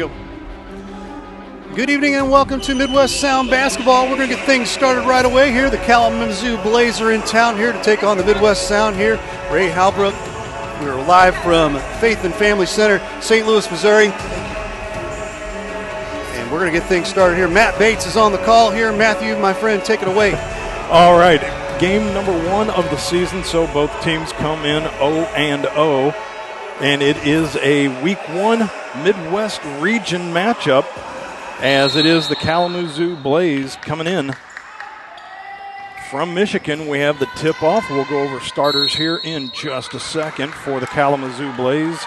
go. Good evening and welcome to Midwest Sound Basketball. We're going to get things started right away here. The Kalamazoo Blaze are in town here to take on the Midwest Sound here. Ray Halbrook. We are live from Faith and Family Center, St. Louis, Missouri. And we're going to get things started here. Matt Bates is on the call here. Matthew, my friend, take it away. All right, game number 1 of the season, so both teams come in 0-0. And it is a Week 1 Midwest region matchup, as it is the Kalamazoo Blaze coming in from Michigan. We have the tip-off. We'll go over starters here in just a second for the Kalamazoo Blaze.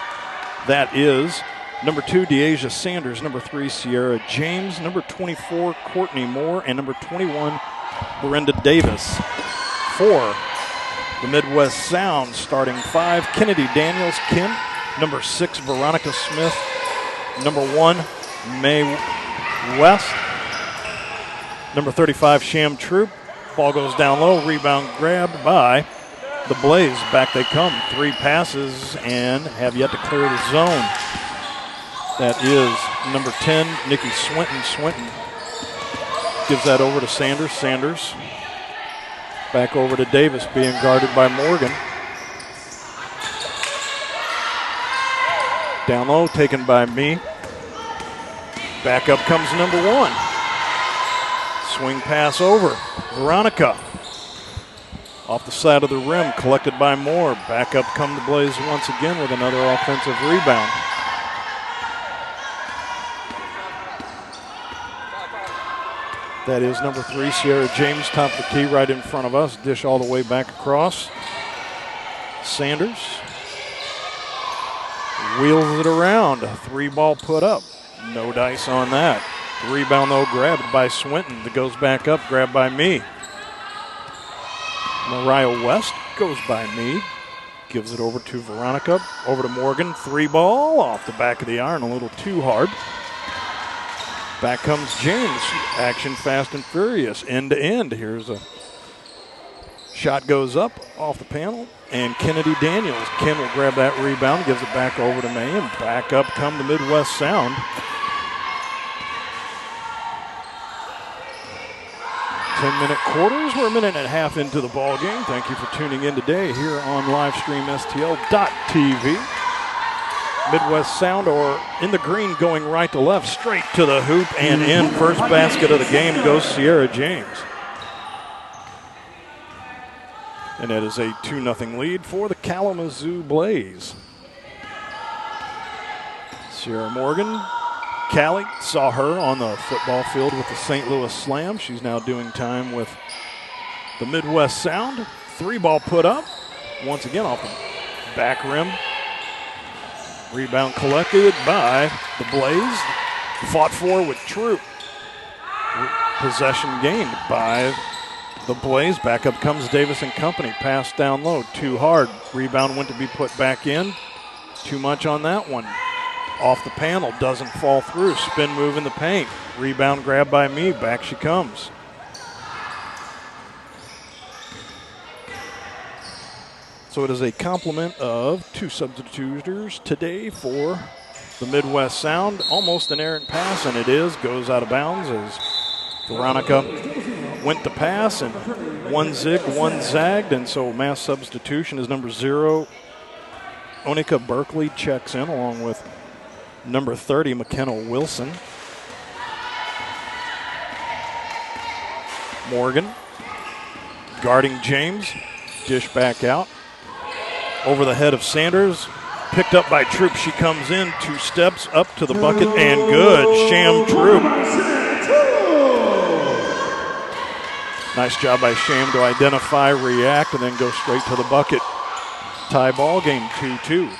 That is number 2, Deasia Sanders, number 3, Sierra James, number 24, Courtney Moore, and number 21, Brenda Davis. For the Midwest Sound, starting 5, Kennedy Daniels, Kim, number 6, Veronica Smith, number 1, May West, number 35, Sham Troop. Ball goes down low, rebound grabbed by the Blaze. Back they come, 3 passes and have yet to clear the zone. That is number 10, Nikki Swinton. Swinton gives that over to Sanders. Sanders back over to Davis, being guarded by Morgan. Down low, taken by me. Back up comes number 1. Swing pass over. Veronica off the side of the rim, collected by Moore. Back up come the Blaze once again with another offensive rebound. That is number 3, Sierra James, top of the key right in front of us. Dish all the way back across. Sanders wheels it around. A 3-ball put up. No dice on that. Rebound, though, grabbed by Swinton. That goes back up, grabbed by me. Mariah West goes by me. Gives it over to Veronica. Over to Morgan. 3-ball off the back of the iron. A little too hard. Back comes James. Action fast and furious. End to end. Here's a shot goes up off the panel. And Kennedy Daniels. Ken will grab that rebound. Gives it back over to May. And back up come the Midwest Sound. 10-minute quarters. We're a minute and a half into the ball game. Thank you for tuning in today here on livestreamstl.tv. Midwest Sound, or in the green, going right to left, straight to the hoop and in. First basket of the game goes Sierra James. And that is a 2-0 lead for the Kalamazoo Blaze. Sierra Morgan. Callie, saw her on the football field with the St. Louis Slam. She's now doing time with the Midwest Sound. 3-ball put up. Once again off the back rim. Rebound collected by the Blaze. Fought for with Troop. Possession gained by the Blaze. Back up comes Davis and company. Pass down low. Too hard. Rebound went to be put back in. Too much on that one. Off the panel, doesn't fall through. Spin move in the paint. Rebound grabbed by me. Back she comes. So it is a complement of 2 substitutors today for the Midwest Sound. Almost an errant pass, and it is. Goes out of bounds as Veronica went to pass, and 1 zig, 1 zagged, and so mass substitution is number 0. Onika Berkeley checks in along with number 30, McKenna Wilson. Morgan guarding James. Dish back out. Over the head of Sanders. Picked up by Troop. She comes in 2 steps up to the bucket and good. Sham Troop. Nice job by Sham to identify, react, and then go straight to the bucket. Tie ball game 2-2.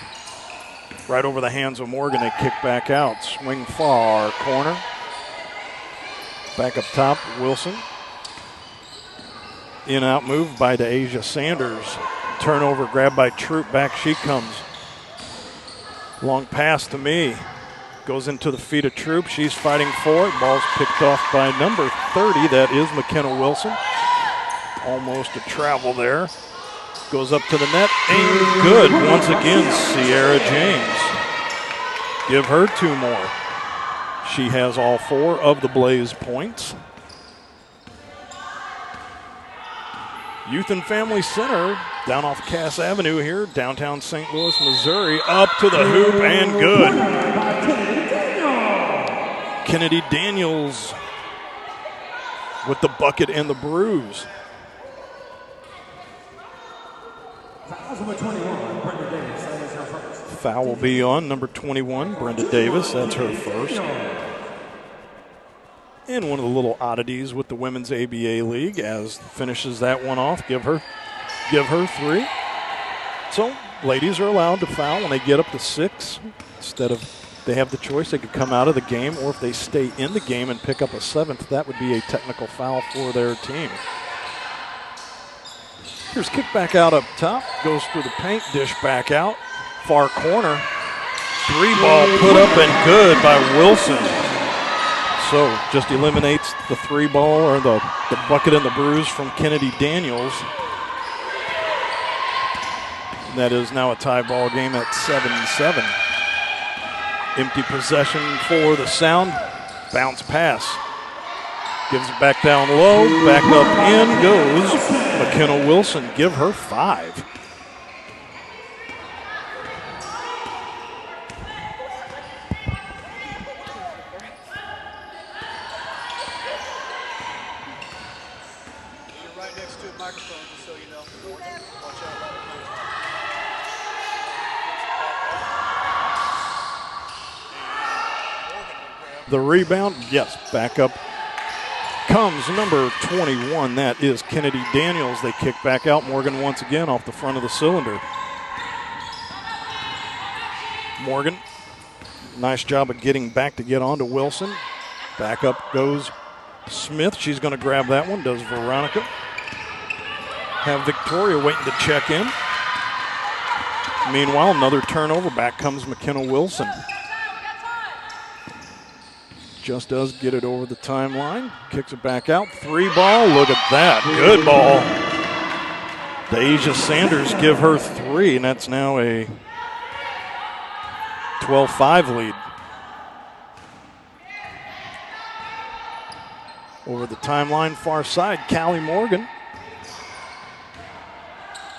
Right over the hands of Morgan, they kick back out. Swing far corner. Back up top, Wilson. In out move by Deasia Sanders. Turnover grabbed by Troop, back she comes. Long pass to me. Goes into the feet of Troop, she's fighting for it. Ball's picked off by number 30, that is McKenna Wilson. Almost a travel there. Goes up to the net, and good. Once again, Sierra James. Give her 2 more. She has all 4 of the Blaze points. Youth and Family Center down off Cass Avenue here, downtown St. Louis, Missouri, up to the hoop and good. Kennedy Daniels with the bucket and the bruise. Foul will be on number 21, Brenda Davis. That's her first. And one of the little oddities with the Women's ABA League, as finishes that one off, give her 3. So ladies are allowed to foul when they get up to 6. Instead of, they have the choice, they could come out of the game, or if they stay in the game and pick up a 7th, that would be a technical foul for their team. Here's kickback out up top, goes through the paint, dish back out, far corner. 3 ball put up and good by Wilson. So just eliminates the 3 ball or the bucket and the bruise from Kennedy Daniels. And that is now a tie ball game at 7-7. Empty possession for the Sound. Bounce pass. Gives it back down low. Back up in goes McKenna Wilson. Give her 5. The rebound, yes, back up comes number 21. That is Kennedy Daniels. They kick back out. Morgan once again off the front of the cylinder. Morgan, nice job of getting back to get onto Wilson. Back up goes Smith. She's going to grab that one, does Veronica. Have Victoria waiting to check in. Meanwhile, another turnover. Back comes McKenna Wilson. Just does get it over the timeline. Kicks it back out. 3 ball. Look at that. Good ball. Deja Sanders give her 3, and that's now a 12-5 lead. Over the timeline, far side, Callie Morgan.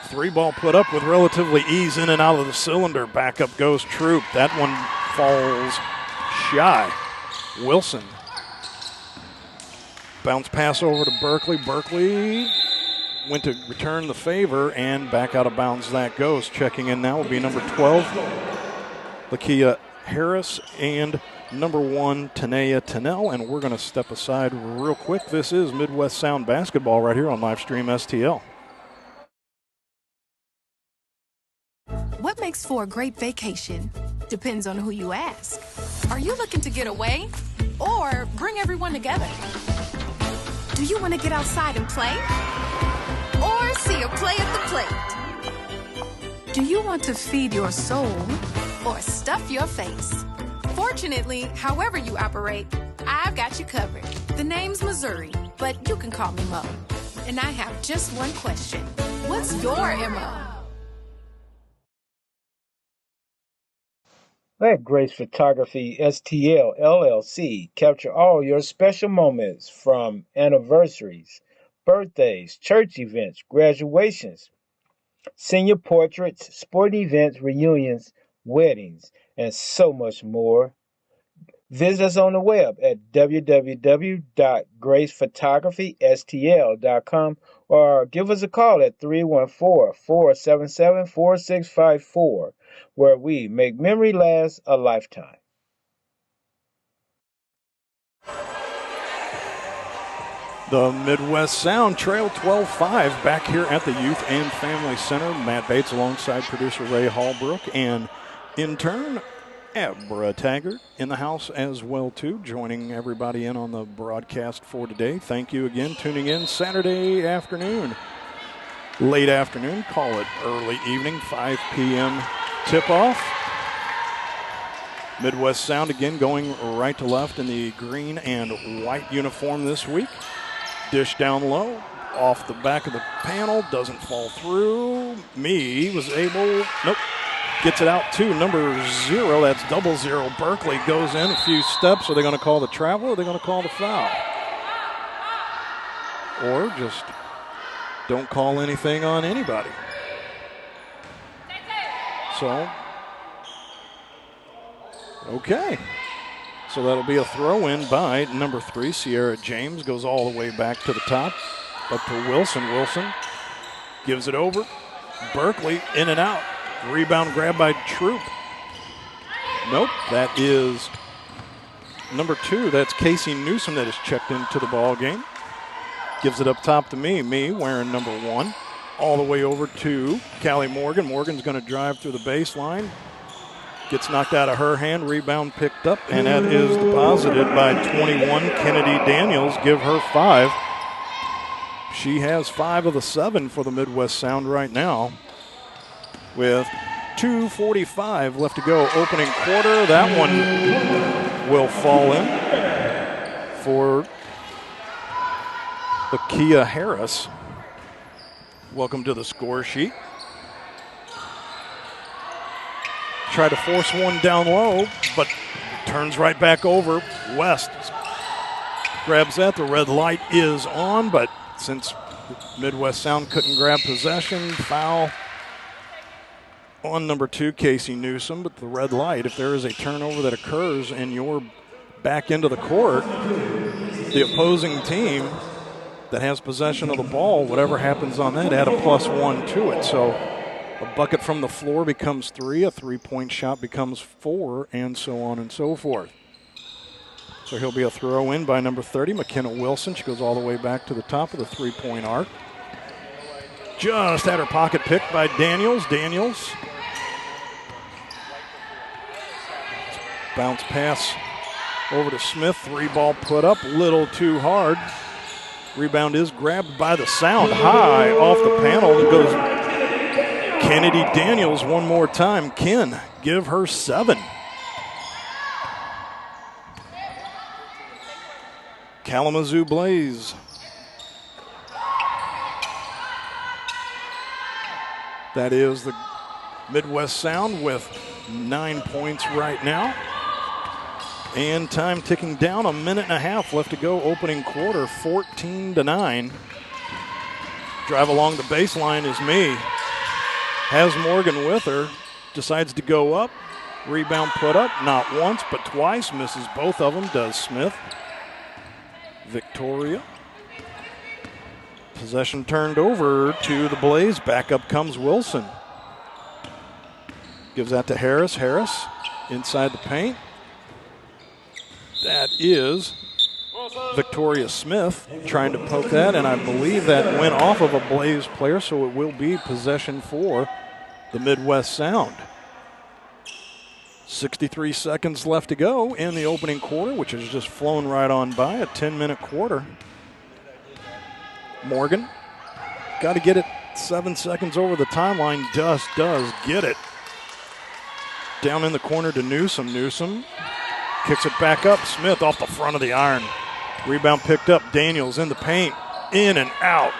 3 ball put up with relatively ease in and out of the cylinder. Back up goes Troop. That one falls shy. Wilson. Bounce pass over to Berkeley. Berkeley went to return the favor, and back out of bounds that goes. Checking in now will be number 12, Lakia Harris, and number 1, Tanea Tennell. And we're going to step aside real quick. This is Midwest Sound Basketball right here on Livestream STL. What makes for a great vacation? Depends on who you ask. Are you looking to get away or bring everyone together? Do you want to get outside and play? Or see a play at the plate? Do you want to feed your soul or stuff your face? Fortunately, however you operate, I've got you covered. The name's Missouri, but you can call me Mo. And I have just one question. What's your MO? Let Grace Photography STL LLC capture all your special moments, from anniversaries, birthdays, church events, graduations, senior portraits, sporting events, reunions, weddings, and so much more. Visit us on the web at www.gracephotographystl.com or give us a call at 314-477-4654, where we make memory last a lifetime. The Midwest Sound trail 12-5 back here at the Youth and Family Center. Matt Bates alongside producer Ray Hallbrook and intern Abra Taggart in the house as well too, joining everybody in on the broadcast for today. Thank you again, tuning in Saturday afternoon, late afternoon, call it early evening, 5 p.m. tip-off. Midwest Sound again going right to left in the green and white uniform this week. Dish down low, off the back of the panel, doesn't fall through. Was able, nope. Gets it out to number 0. That's 00. Berkeley goes in a few steps. Are they going to call the travel or are they going to call the foul? Or just don't call anything on anybody. So, okay. So that'll be a throw in by number 3, Sierra James. Goes all the way back to the top. Up to Wilson. Wilson gives it over. Berkeley in and out. Rebound grab by Troop. Nope, that is number 2. That's Casey Newsom that has checked into the ball game. Gives it up top to me. Me wearing number 1. All the way over to Callie Morgan. Morgan's going to drive through the baseline. Gets knocked out of her hand. Rebound picked up, and that is deposited by 21, Kennedy Daniels. Give her 5. She has 5 of the 7 for the Midwest Sound right now. With 2:45 left to go, opening quarter. That one will fall in for Akia Harris. Welcome to the score sheet. Try to force one down low, but turns right back over. West grabs that. The red light is on, but since Midwest Sound couldn't grab possession, foul on number 2, Casey Newsom. But the red light, if there is a turnover that occurs and you're back into the court, the opposing team that has possession of the ball, whatever happens on that, add a +1 to it. So a bucket from the floor becomes 3, a 3-point shot becomes 4, and so on and so forth. So he'll be a throw in by number 30, McKenna Wilson. She goes all the way back to the top of the 3-point arc. Just had her pocket picked by Daniels. Daniels. Bounce pass over to Smith. 3-ball put up, little too hard. Rebound is grabbed by the Sound. High off the panel. It goes Kennedy Daniels one more time. Ken, give her 7. Kalamazoo Blaze. That is the Midwest Sound with 9 points right now. And time ticking down, 1.5 minutes left to go, opening quarter, 14-9. Drive along the baseline is me. Has Morgan with her, decides to go up. Rebound put up, not once, but twice. Misses both of them, does Smith. Victoria. Possession turned over to the Blaze. Back up comes Wilson. Gives that to Harris. Harris inside the paint. That is Victoria Smith trying to poke that, and I believe that went off of a Blaze player, so it will be possession for the Midwest Sound. 63 seconds left to go in the opening quarter, which has just flown right on by, a 10-minute quarter. Morgan, got to get it 7 seconds over the timeline, just does get it. Down in the corner to Newsom. Newsom kicks it back up. Smith off the front of the iron. Rebound picked up. Daniels in the paint. In and out.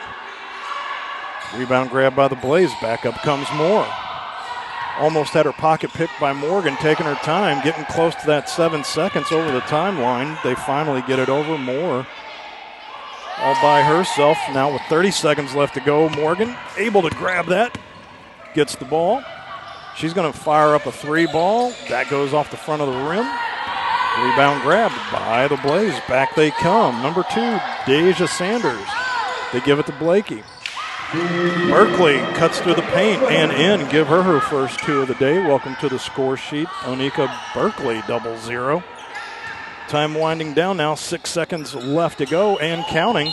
Rebound grabbed by the Blaze. Back up comes Moore. Almost had her pocket picked by Morgan, taking her time, getting close to that 7 seconds over the timeline. They finally get it over. Moore all by herself. Now with 30 seconds left to go, Morgan able to grab that. Gets the ball. She's going to fire up a 3-ball. That goes off the front of the rim. Rebound grabbed by the Blaze. Back they come. Number 2, Deja Sanders. They give it to Blakey. Berkeley cuts through the paint and in. Give her her first 2 of the day. Welcome to the score sheet. Onika Berkeley, 00. Time winding down now. 6 seconds left to go and counting.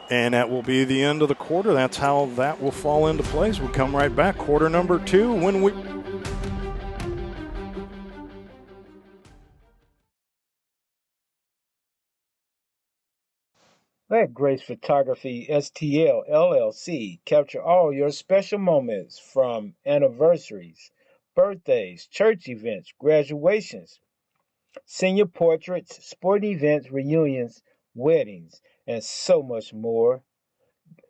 And that will be the end of the quarter. That's how that will fall into place. We'll come right back. Quarter number 2 when we... Let Grace Photography STL LLC capture all your special moments from anniversaries, birthdays, church events, graduations, senior portraits, sporting events, reunions, weddings, and so much more.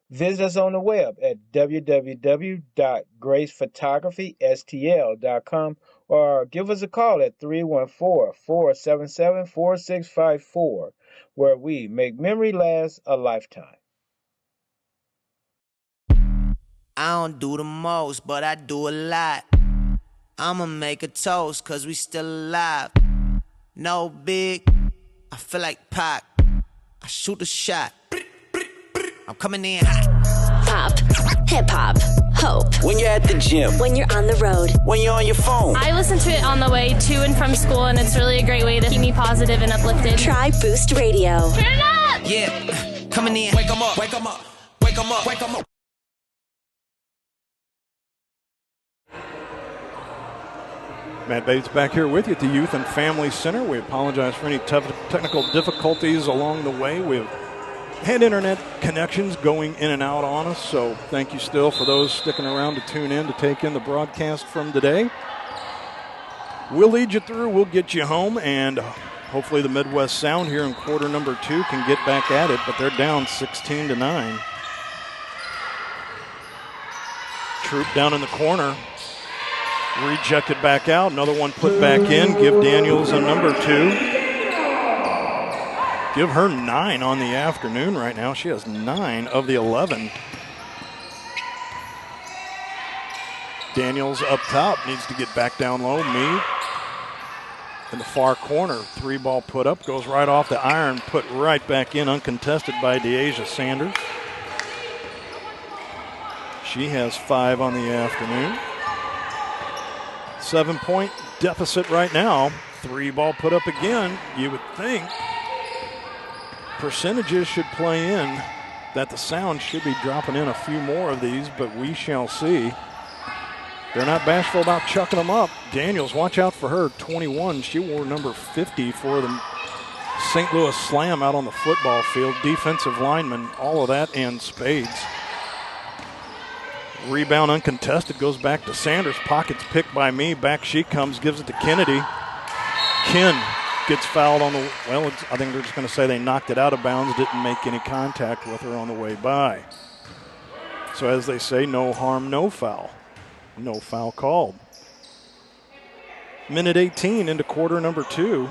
Visit us on the web at www.gracephotographystl.com or give us a call at 314-477-4654, where we make memory last a lifetime. I don't do the most, but I do a lot. I'ma make a toast, cause we still alive. No big, I feel like Pac. I shoot a shot. I'm coming in hot. Pop, hip-hop, hope. When you're at the gym. When you're on the road. When you're on your phone. I listen to it on the way to and from school, and it's really a great way to keep me positive and uplifted. Try Boost Radio. Turn it up! Yeah, coming in. Wake 'em up, wake 'em up, wake 'em up, wake 'em up. Matt Bates back here with you at the Youth and Family Center. We apologize for any technical difficulties along the way. We've had internet connections going in and out on us, so thank you still for those sticking around to tune in to take in the broadcast from today. We'll lead you through, we'll get you home, and hopefully the Midwest Sound here in quarter number 2 can get back at it, but they're down 16-9. Troop down in the corner. Rejected back out. Another one put back in. Give Daniels a number 2. Give her 9 on the afternoon right now. She has 9 of the 11. Daniels up top. Needs to get back down low. Meade in the far corner. 3-ball put up. Goes right off the iron. Put right back in. Uncontested by DeAsia Sanders. She has 5 on the afternoon. 7-point deficit right now. 3-ball put up again. You would think percentages should play in that the Sound should be dropping in a few more of these, but we shall see. They're not bashful about chucking them up. Daniels, watch out for her. 21. She wore number 50 for the St. Louis Slam out on the football field. Defensive lineman, all of that, and spades. Rebound uncontested, goes back to Sanders. Pockets picked by me. Back she comes, gives it to Kennedy. Ken gets fouled on the, well, I think they're just going to say they knocked it out of bounds, didn't make any contact with her on the way by. So as they say, no harm, no foul. No foul called. Minute 18 into quarter number 2.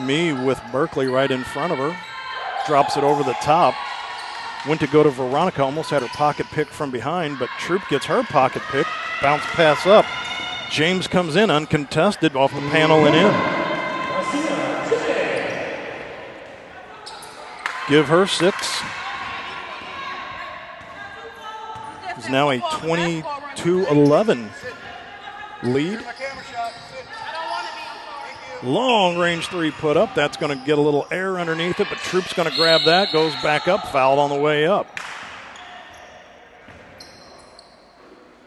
Me with Berkeley right in front of her. Drops it over the top. Went to go to Veronica, almost had her pocket picked from behind, but Troop gets her pocket picked. Bounce pass up. James comes in uncontested off the panel and in. Give her 6. It's now a 22-11 lead. Long range 3 put up. That's going to get a little air underneath it, but Troop's going to grab that. Goes back up, fouled on the way up.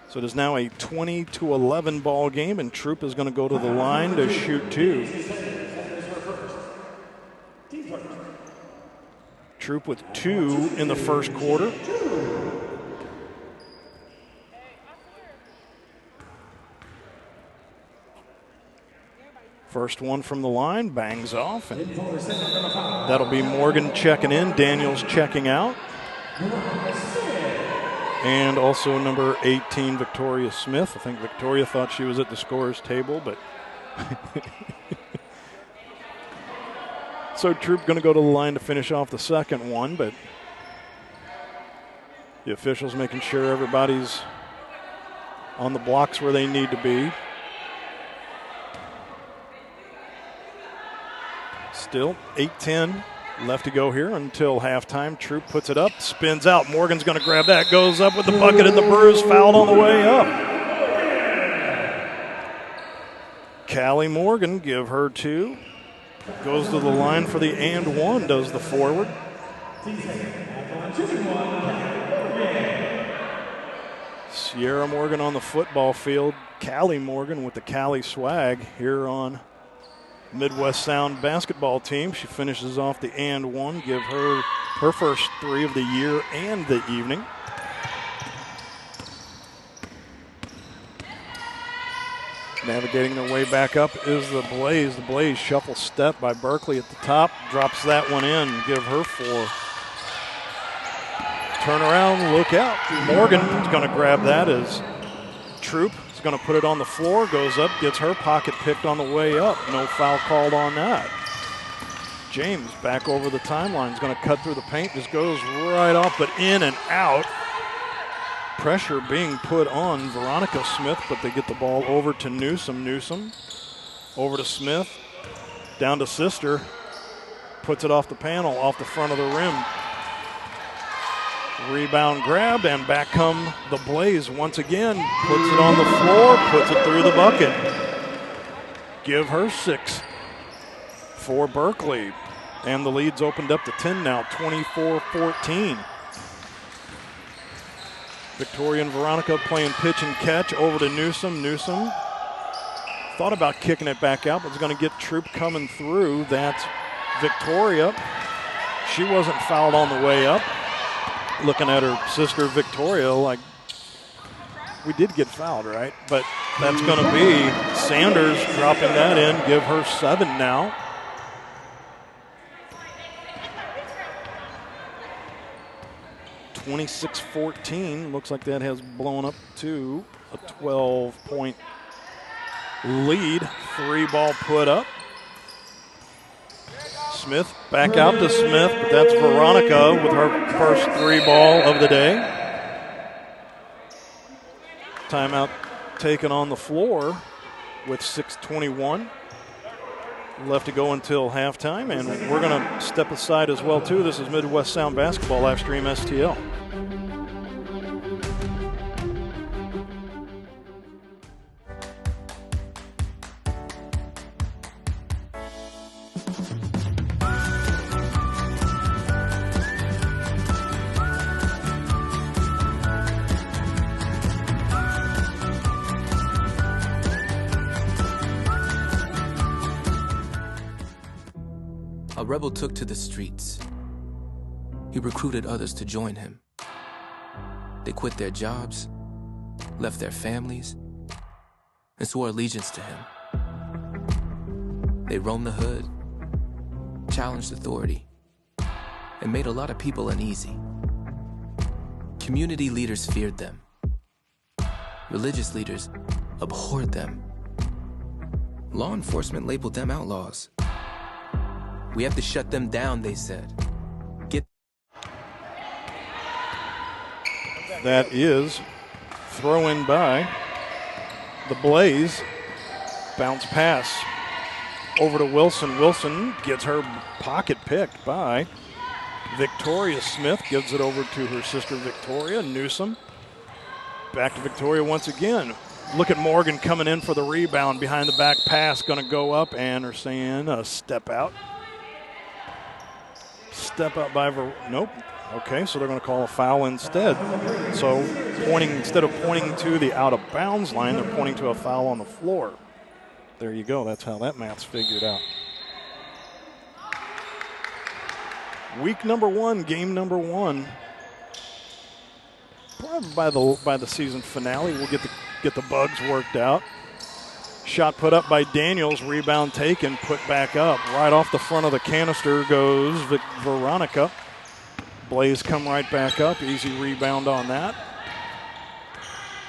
So it is now a 20-11 ball game, and Troop is going to go to the line to shoot 2. Troop with 2 in the first quarter. First one from the line, bangs off, and that'll be Morgan checking in, Daniels checking out. And also number 18, Victoria Smith. I think Victoria thought she was at the scorer's table, but so Troop going to go to the line to finish off the second one, but the officials making sure everybody's on the blocks where they need to be. Still 8-10 left to go here until halftime. Troop puts it up, spins out. Morgan's going to grab that, goes up with the bucket and the bruise, fouled on the way up. Callie Morgan, give her 2. Goes to the line for the and 1, does the forward. Sierra Morgan on the football field. Callie Morgan with the Cali swag here on Midwest Sound basketball team. She finishes off the and 1. Give her her first 3 of the year and the evening. Navigating their way back up is the Blaze. The Blaze shuffle step by Berkeley at the top. Drops that one in. Give her 4. Turn around, look out. Morgan's going to grab that as Troop is going to put it on the floor, goes up, gets her pocket picked on the way up. No foul called on that. James back over the timeline is going to cut through the paint, just goes right off, but in and out. Pressure being put on Veronica Smith, but they get the ball over to Newsom. Newsom over to Smith, down to Sister, puts it off the panel, off the front of the rim. Rebound grabbed, and back come the Blaze once again. Puts it on the floor, puts it through the bucket. Give her 6 for Berkeley. And the lead's opened up to 10 now, 24-14. Victoria and Veronica playing pitch and catch over to Newsom. Newsom thought about kicking it back out, but is going to get Troop coming through. That's Victoria. She wasn't fouled on the way up. Looking at her sister Victoria like, we did get fouled, right? But that's going to be Sanders dropping that in, give her 7 now. (26-14). Looks like that has blown up to a 12-point lead. 3-ball put up. Smith back out to Smith, but that's Veronica with her first 3-ball of the day. Timeout taken on the floor with 6:21 left to go until halftime, and we're going to step aside as well too. This is Midwest Sound Basketball live stream STL. A rebel took to the streets. He recruited others to join him. They quit their jobs, left their families, and swore allegiance to him. They roamed the hood, challenged authority, and made a lot of people uneasy. Community leaders feared them. Religious leaders abhorred them. Law enforcement labeled them outlaws. We have to shut them down, they said. That is throw in by the Blaze. Bounce pass over to Wilson. Wilson gets her pocket picked by Victoria Smith. Gives it over to her sister Victoria. Newsom. Back to Victoria once again. Look at Morgan coming in for the rebound. Behind the back pass. Going to go up, and they're saying a step out. Step out by nope. Okay, so they're going to call a foul instead. So instead of pointing to the out of bounds line, they're pointing to a foul on the floor. There you go. That's how that math's figured out. Week number 1, game number 1. Probably by the season finale, we'll get the bugs worked out. Shot put up by Daniels, rebound taken, put back up. Right off the front of the canister goes Veronica. Blaze come right back up, easy rebound on that.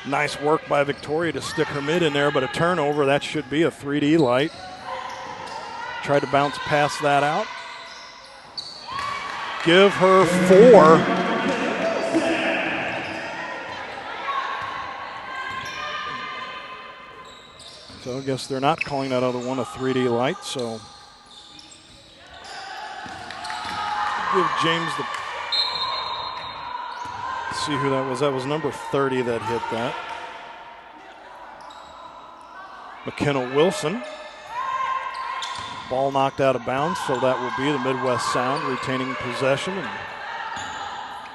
Nice work by Victoria to stick her mid in there, but a turnover, that should be a 3D light. Tried to bounce past that out. Give her 4. So I guess they're not calling that other one a 3D light, so give James the, see who that was. That was number 30 that hit that. McKenna Wilson. Ball knocked out of bounds, so that will be the Midwest Sound retaining possession. And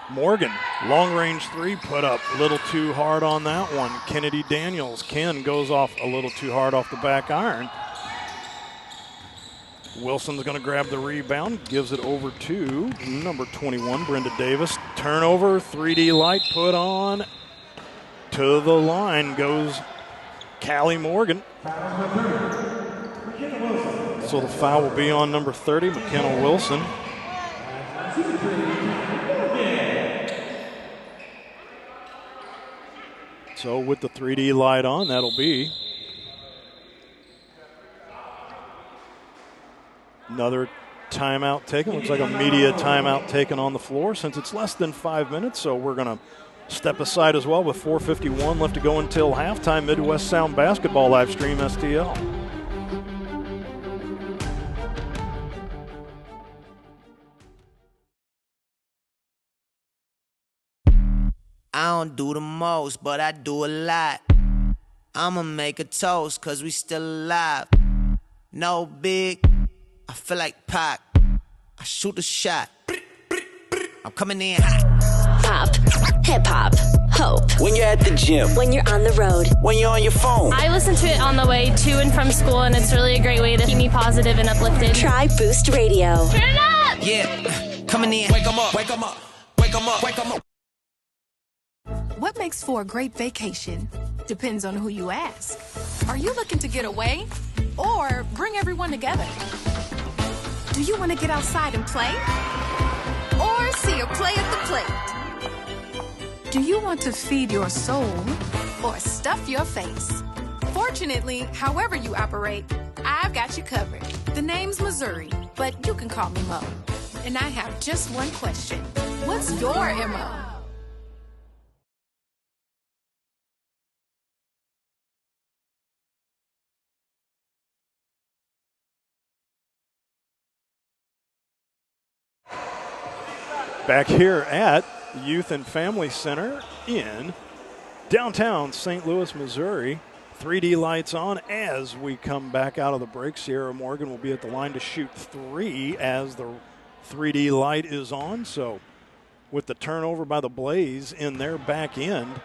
Morgan, long-range 3 put up a little too hard on that one. Kennedy Daniels, Ken goes off a little too hard off the back iron. Wilson's going to grab the rebound, gives it over to number 21, Brenda Davis. Turnover, 3D light put on. To the line goes Callie Morgan. So the foul will be on number 30, McKenna Wilson. So with the 3D light on, that'll be another timeout taken. Looks like a media timeout taken on the floor since it's less than 5 minutes. So we're going to step aside as well with 4:51 left to go until halftime. Midwest Sound Basketball live stream STL. I don't do the most, but I do a lot. I'ma make a toast, cause we still alive. No big, I feel like Pac. I shoot a shot. I'm coming in hot. Pop, hip hop, hope. When you're at the gym. When you're on the road. When you're on your phone. I listen to it on the way to and from school, and it's really a great way to keep me positive and uplifted. Try Boost Radio. Turn it up! Yeah, coming in. Wake 'em up, wake 'em up, wake 'em up, wake 'em up. What makes for a great vacation? Depends on who you ask. Are you looking to get away or bring everyone together? Do you want to get outside and play? Or see a play at the plate? Do you want to feed your soul or stuff your face? Fortunately, however you operate, I've got you covered. The name's Missouri, but you can call me Mo. And I have just one question. What's your MO? Back here at Youth and Family Center in downtown St. Louis, Missouri. 3D lights on as we come back out of the break. Sierra Morgan will be at the line to shoot 3 as the 3D light is on. So with the turnover by the Blaze in their back end,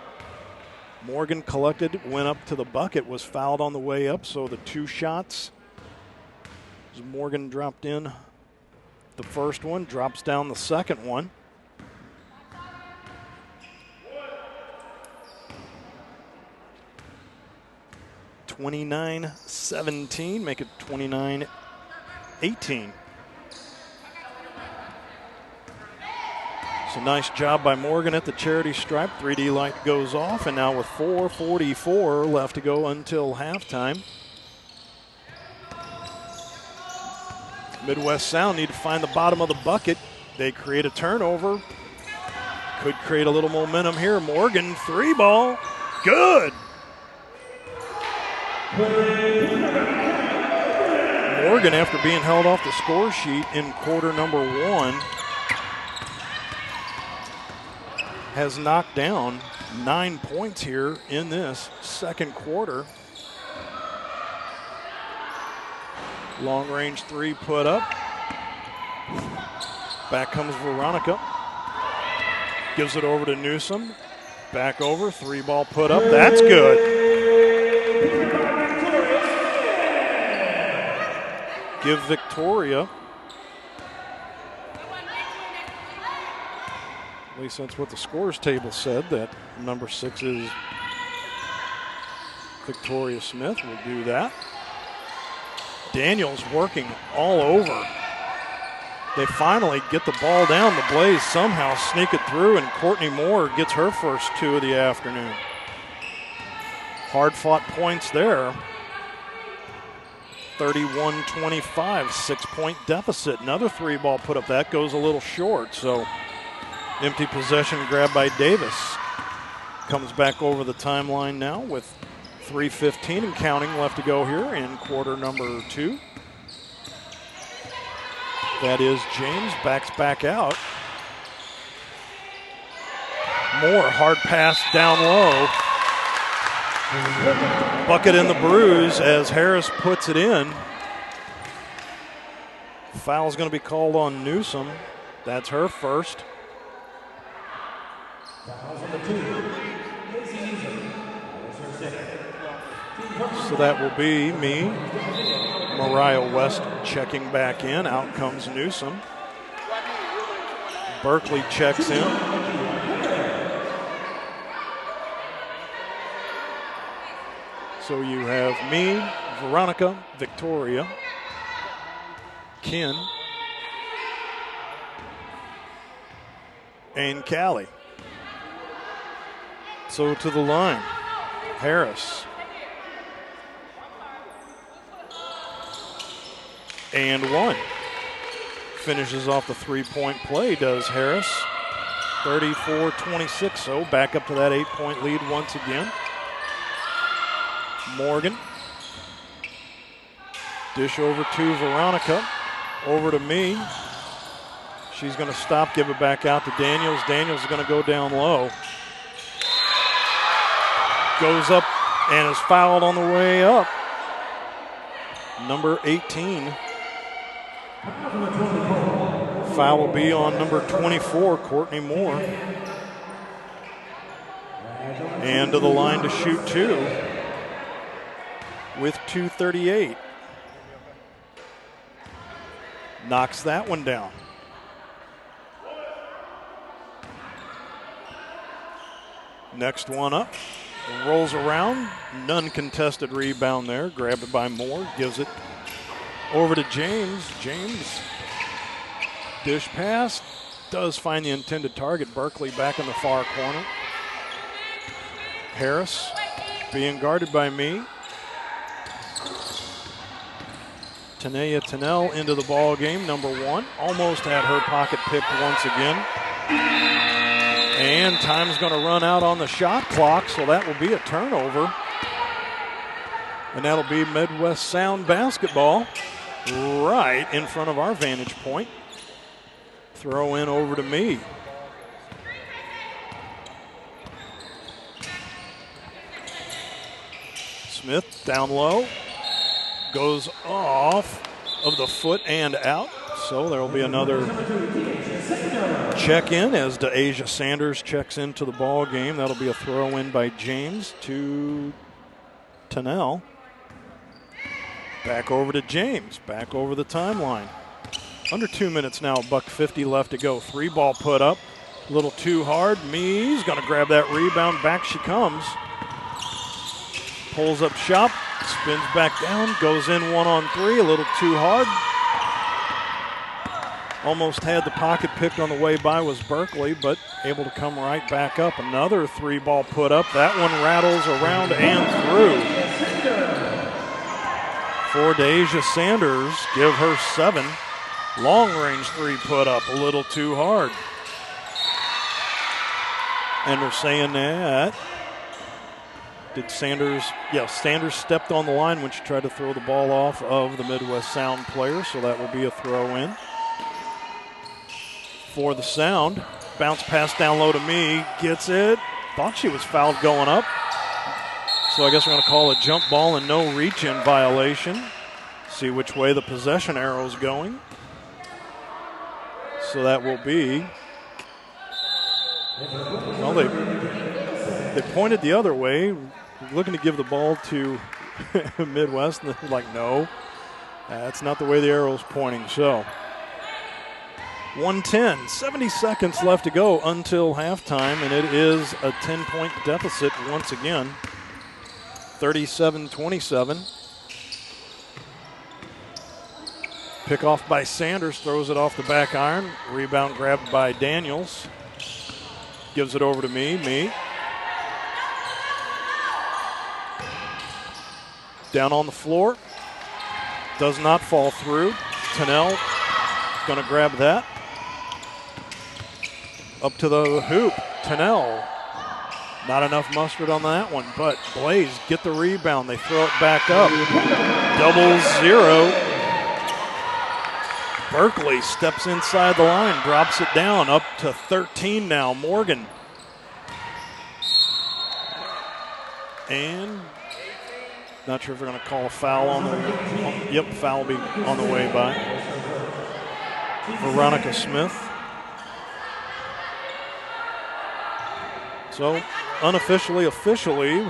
Morgan collected, went up to the bucket, was fouled on the way up. So the 2 shots, as Morgan dropped in the first one, drops down the second one. (29-17), make it 29-18. So nice job by Morgan at the charity stripe. 3D light goes off, and now with 4:44 left to go until halftime, Midwest Sound need to find the bottom of the bucket. They create a turnover. Could create a little momentum here. Morgan, 3 ball. Good. Morgan, after being held off the score sheet in quarter number 1, has knocked down 9 points here in this second quarter. Long range 3 put up. Back comes Veronica. Gives it over to Newsom. Back over, 3 ball put up. That's good. Give Victoria. At least that's what the scores table said, that number 6 is Victoria Smith. Will do that. Daniels working all over. They finally get the ball down. The Blaze somehow sneak it through, and Courtney Moore gets her first 2 of the afternoon. Hard-fought points there. 31-25, 6-point deficit. Another 3 ball put up. That goes a little short, so empty possession grab by Davis. Comes back over the timeline now with 3:15 and counting left to go here in quarter number 2. That is James, backs back out. Moore, hard pass down low. Bucket in the bruise as Harris puts it in. Foul's going to be called on Newsom. That's her first. So that will be me. Mariah West checking back in. Out comes Newsom. Berkeley checks in. So you have me, Veronica, Victoria, Ken, and Callie. So to the line. Harris. And one. Finishes off the three-point play, does Harris. 34-26, so back up to that 8-point lead once again. Morgan. Dish over to Veronica. Over to me. She's going to stop, give it back out to Daniels. Daniels is going to go down low. Goes up and is fouled on the way up. Number 18. Foul will be on number 24, Courtney Moore. And to the line to shoot two with 2:38. Knocks that one down. Next one up. Rolls around. None contested rebound there. Grabbed it by Moore. Gives it over to James. James. Dish pass. Does find the intended target. Berkeley back in the far corner. Harris being guarded by me. Tanea Tennell into the ball game, number one. Almost had her pocket picked once again. And time's going to run out on the shot clock, so that will be a turnover. And that'll be Midwest Sound basketball right in front of our vantage point. Throw in over to me. Smith down low. Goes off of the foot and out. So there will be another check-in as DeAsia Sanders checks into the ball game. That'll be a throw-in by James to Tennell. Back over to James. Back over the timeline. Under 2 minutes now, $1:50 left to go. Three ball put up. A little too hard. Mee's going to grab that rebound. Back she comes. Pulls up shot. Spins back down. Goes in 1-on-3. A little too hard. Almost had the pocket picked on the way by was Berkeley, but able to come right back up. Another three ball put up. That one rattles around and through. For DeAsia Sanders, give her 7. Long range three put up, a little too hard. And they're saying that. Did Sanders, Sanders stepped on the line when she tried to throw the ball off of the Midwest Sound player, so that will be a throw in. For the Sound, bounce pass down low to me, gets it. Thought she was fouled going up. So I guess we're going to call a jump ball and no reach-in violation. See which way the possession arrow's going. So that will be, well, they pointed the other way, looking to give the ball to Midwest, and they're like, no, that's not the way the arrow's pointing. So 1:10, 70 seconds left to go until halftime, and it is a 10-point deficit once again, 37-27. Pick off by Sanders, throws it off the back iron. Rebound grabbed by Daniels. Gives it over to me. Down on the floor. Does not fall through. Tennell going to grab that. Up to the hoop. Tennell. Not enough mustard on that one, but Blaze get the rebound. They throw it back up. 0-0. Berkeley steps inside the line, drops it down, up to 13 now. Morgan. And not sure if they're going to call a foul on the, foul will be on the way by Veronica Smith. So unofficially, officially,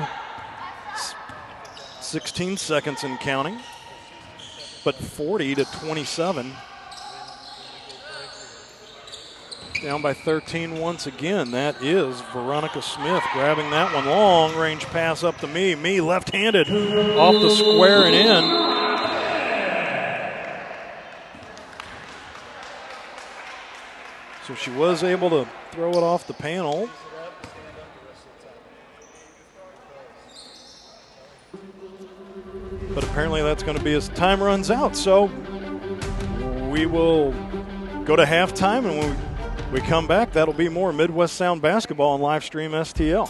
16 seconds and counting, but 40-27. Down by 13 once again. That is Veronica Smith grabbing that one. Long range pass up to me. Me left-handed off the square and in. So she was able to throw it off the panel. But apparently that's going to be as time runs out. So we will go to halftime, and when we come back, that'll be more Midwest Sound basketball on Livestream STL.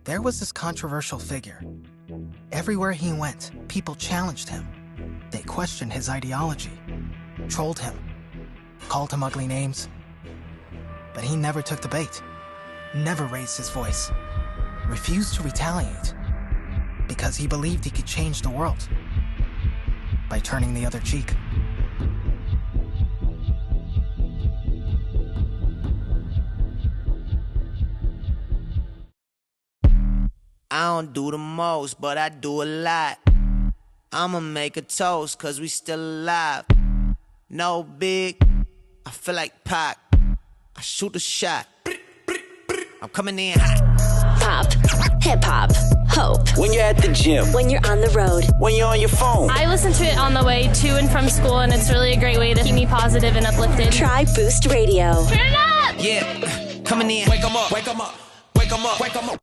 There was this controversial figure. Everywhere he went, people challenged him. They questioned his ideology, trolled him, called him ugly names. But he never took the bait, never raised his voice, refused to retaliate, because he believed he could change the world by turning the other cheek. I don't do the most, but I do a lot. I'ma make a toast, cause we still alive. No big, I feel like Pac. I shoot a shot. I'm coming in hot. Pop, hip hop, hope. When you're at the gym. When you're on the road. When you're on your phone. I listen to it on the way to and from school, and it's really a great way to keep me positive and uplifted. Try Boost Radio. Turn it up! Yeah, coming in. Wake 'em up, wake 'em up, wake 'em up, wake 'em up.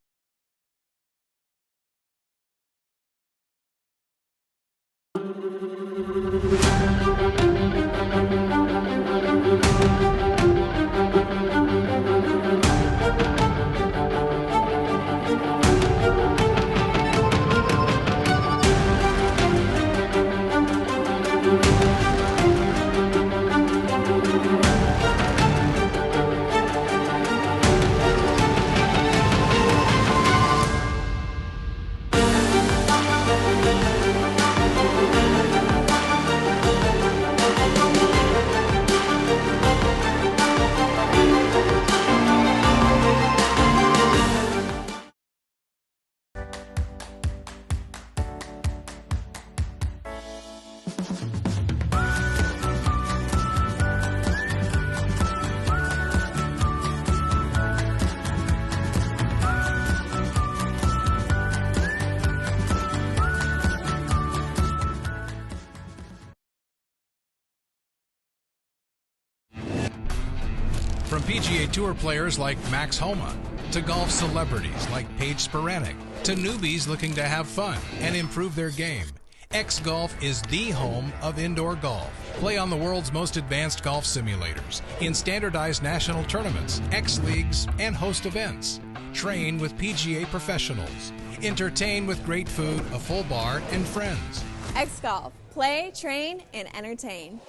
From PGA Tour players like Max Homa, to golf celebrities like Paige Spiranac, to newbies looking to have fun and improve their game, X Golf is the home of indoor golf. Play on the world's most advanced golf simulators, in standardized national tournaments, X Leagues, and host events. Train with PGA professionals. Entertain with great food, a full bar, and friends. X Golf. Play, train, and entertain.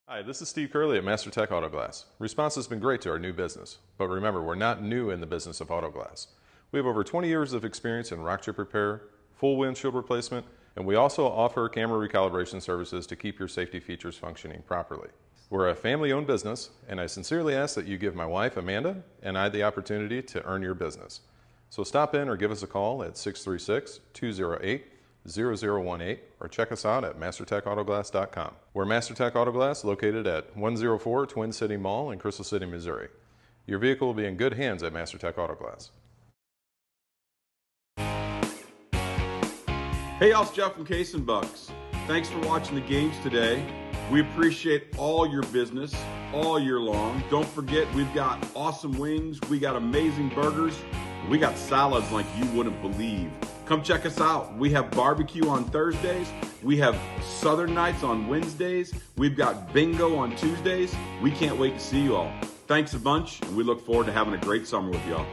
Hi, this is Steve Curley at MasterTech Auto Glass. Response has been great to our new business, but remember, we're not new in the business of auto glass. We have over 20 years of experience in rock chip repair, full windshield replacement, and we also offer camera recalibration services to keep your safety features functioning properly. We're a family-owned business, and I sincerely ask that you give my wife, Amanda, and I the opportunity to earn your business. So stop in or give us a call at 636-208-0018 or check us out at mastertechautoglass.com. We're MasterTech Auto Glass, located at 104 Twin City Mall in Crystal City, Missouri. Your vehicle will be in good hands at MasterTech Auto Glass. Hey, y'all, it's Jeff from Case and Bucks. Thanks for watching the games today. We appreciate all your business all year long. Don't forget, we've got awesome wings, we got amazing burgers, we got salads like you wouldn't believe. Come check us out. We have barbecue on Thursdays. We have Southern Nights on Wednesdays. We've got bingo on Tuesdays. We can't wait to see you all. Thanks a bunch, and we look forward to having a great summer with y'all.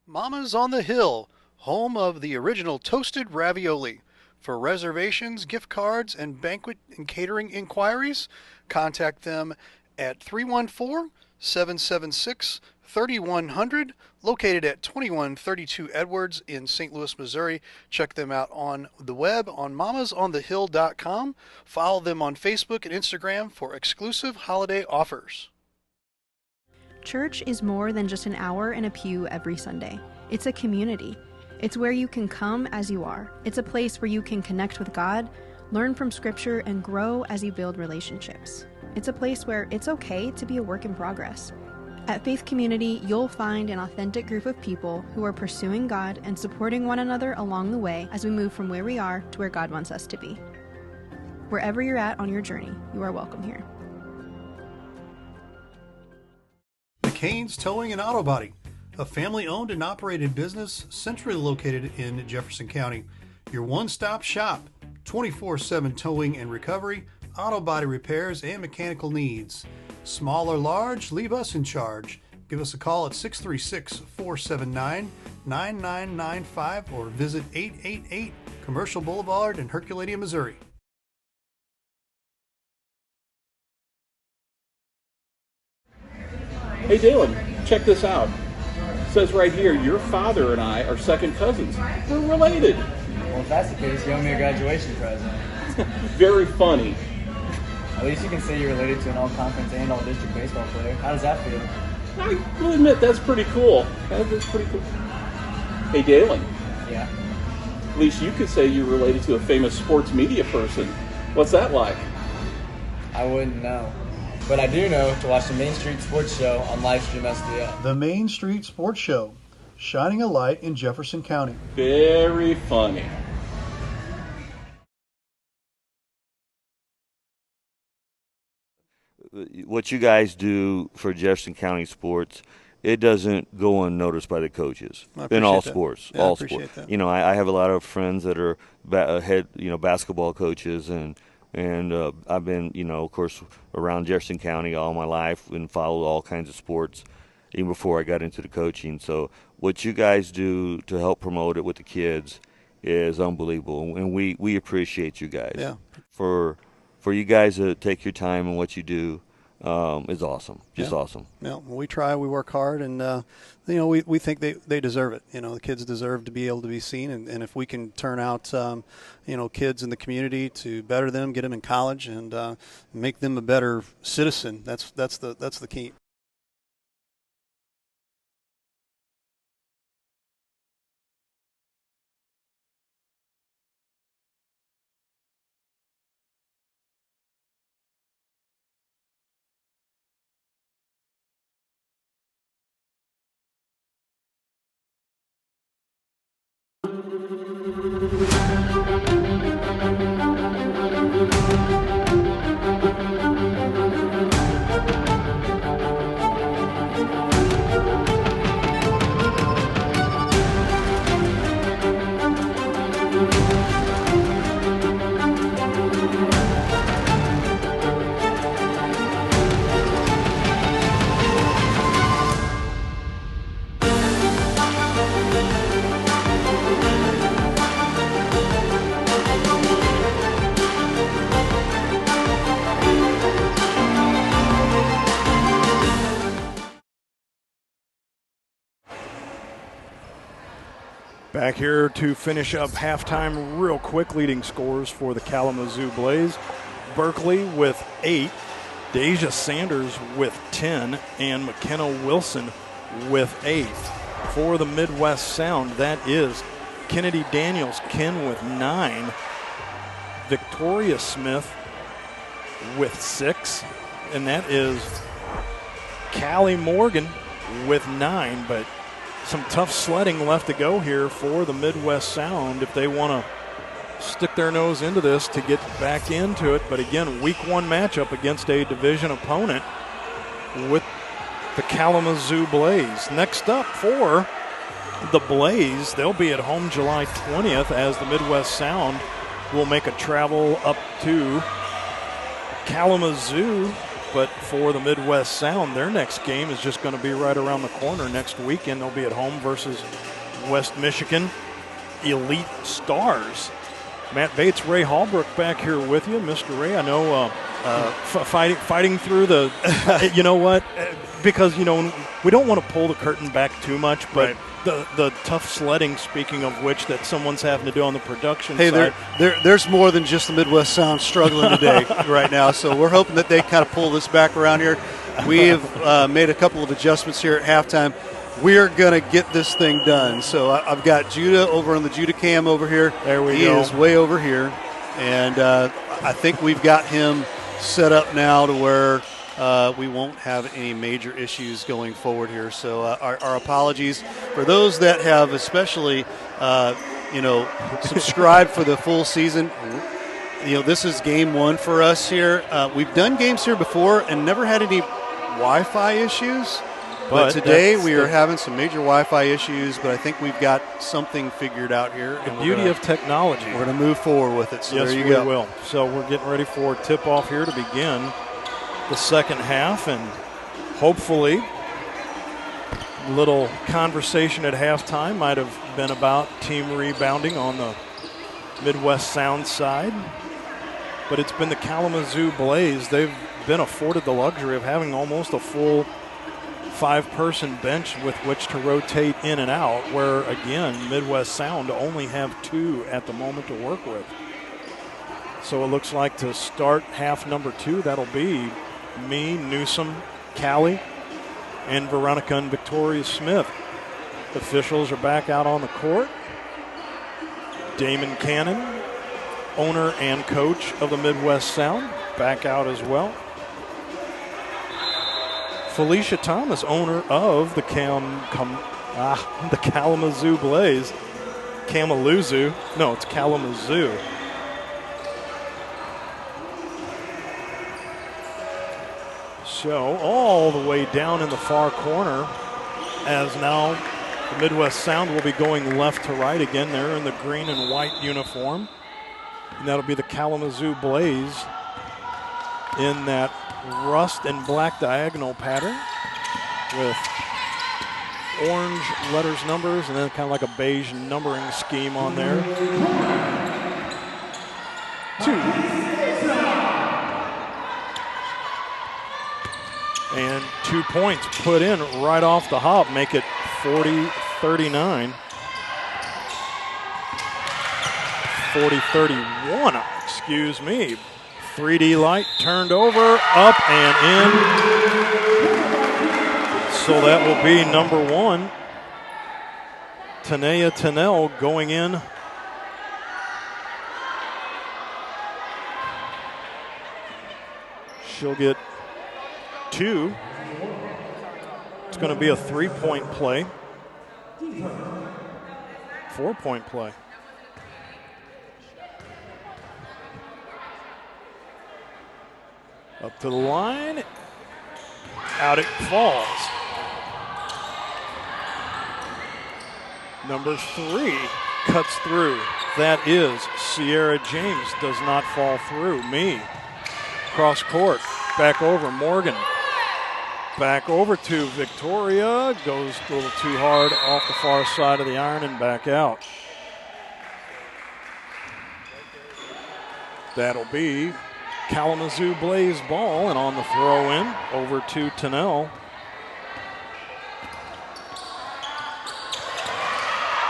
Mama's on the Hill, home of the original toasted ravioli. For reservations, gift cards, and banquet and catering inquiries, contact them at 314-776-3100, located at 2132 Edwards in St. Louis, Missouri. Check them out on the web on mamasonthehill.com. Follow them on Facebook and Instagram for exclusive holiday offers. Church is more than just an hour in a pew every Sunday. It's a community. It's where you can come as you are. It's a place where you can connect with God, learn from Scripture, and grow as you build relationships. It's a place where it's okay to be a work in progress. At Faith Community, you'll find an authentic group of people who are pursuing God and supporting one another along the way as we move from where we are to where God wants us to be. Wherever you're at on your journey, you are welcome here. McCain's Towing and Auto Body, a family-owned and operated business centrally located in Jefferson County. Your one-stop shop, 24/7 towing and recovery, auto body repairs, and mechanical needs. Small or large, leave us in charge. Give us a call at 636-479-9995 or visit 888 Commercial Boulevard in Herculaneum, Missouri. Hey Dalen, check this out. It says right here, your father and I are second cousins. We're related. Well, if that's the case, you owe me a graduation present. Very funny. At least you can say you're related to an all-conference and all-district baseball player. How does that feel? I will admit, that's pretty cool. That is pretty cool. Hey Dalen. Yeah? At least you could say you're related to a famous sports media person. What's that like? I wouldn't know. But I do know to watch the Main Street Sports Show on Livestream STL. The Main Street Sports Show, shining a light in Jefferson County. Very funny. What you guys do for Jefferson County sports, it doesn't go unnoticed by the coaches in all sports. Yeah, all I appreciate sports. that. You know, I have a lot of friends that are head, basketball coaches, and I've been, of course, around Jefferson County all my life and followed all kinds of sports, even before I got into the coaching. So what you guys do to help promote it with the kids is unbelievable, and we appreciate you guys. Yeah. For you guys to take your time and what you do is awesome. Just awesome. Yeah, we try, we work hard, and we think they deserve it. The kids deserve to be able to be seen, and if we can turn out kids in the community to better them, get them in college, and make them a better citizen, that's the key. Back here to finish up halftime real quick, leading scores for the Kalamazoo Blaze. Berkeley with 8, Deja Sanders with 10, and McKenna Wilson with 8. For the Midwest Sound, that is Kennedy Daniels, Ken with 9, Victoria Smith with 6, and that is Callie Morgan with 9, but some tough sledding left to go here for the Midwest Sound if they want to stick their nose into this to get back into it. But again, week 1 matchup against a division opponent with the Kalamazoo Blaze. Next up for the Blaze, they'll be at home July 20th as the Midwest Sound will make a travel up to Kalamazoo. But for the Midwest Sound, their next game is just going to be right around the corner next weekend. They'll be at home versus West Michigan Elite Stars. Matt Bates, Ray Hallbrook back here with you. Mr. Ray, I know fighting through the, you know what? Because, we don't want to pull the curtain back too much, but the tough sledding, speaking of which, that someone's having to do on the production side. There's more than just the Midwest Sound struggling today right now, so we're hoping that they kind of pull this back around here. We've made a couple of adjustments here at halftime. We're going to get this thing done. So I've got Judah over on the Judah cam over here. There we go. He is way over here, and I think we've got him set up now to where we won't have any major issues going forward here. So our apologies for those that have especially, subscribed for the full season. This is game one for us here. We've done games here before and never had any Wi-Fi issues. But today we are having some major Wi-Fi issues, but I think we've got something figured out here. The beauty of technology. We're going to move forward with it. So yes, there you we go. will. So we're getting ready for tip-off here to begin the second half, and hopefully a little conversation at halftime might have been about team rebounding on the Midwest Sound side. But it's been the Kalamazoo Blaze. They've been afforded the luxury of having almost a full 5-person bench with which to rotate in and out, where, again, Midwest Sound only have 2 at the moment to work with. So it looks like to start half number 2, that'll be me, Newsom, Callie, and Veronica and Victoria Smith. Officials are back out on the court. Damon Cannon, owner and coach of the Midwest Sound, back out as well. Felicia Thomas, owner of the Kalamazoo Blaze. Kalamazoo. No, it's Kalamazoo. So all the way down in the far corner, as now the Midwest Sound will be going left to right again. They're in the green and white uniform. And that'll be the Kalamazoo Blaze in that rust and black diagonal pattern with orange letters, numbers, and then kind of like a beige numbering scheme on there. 2. And 2 points put in right off the hop, make it 40-39. 40-31, excuse me. 3D light turned over, up and in. So that will be number 1. Tanea Tennell going in. She'll get 2. It's going to be a 3-point play. 4-point play. Up to the line. Out it falls. Number 3 cuts through. That is Sierra James. Does not fall through. Me. Cross court. Back over. Morgan. Back over to Victoria. Goes a little too hard off the far side of the iron and back out. That'll be Kalamazoo Blaze ball, and on the throw in over to Tennell.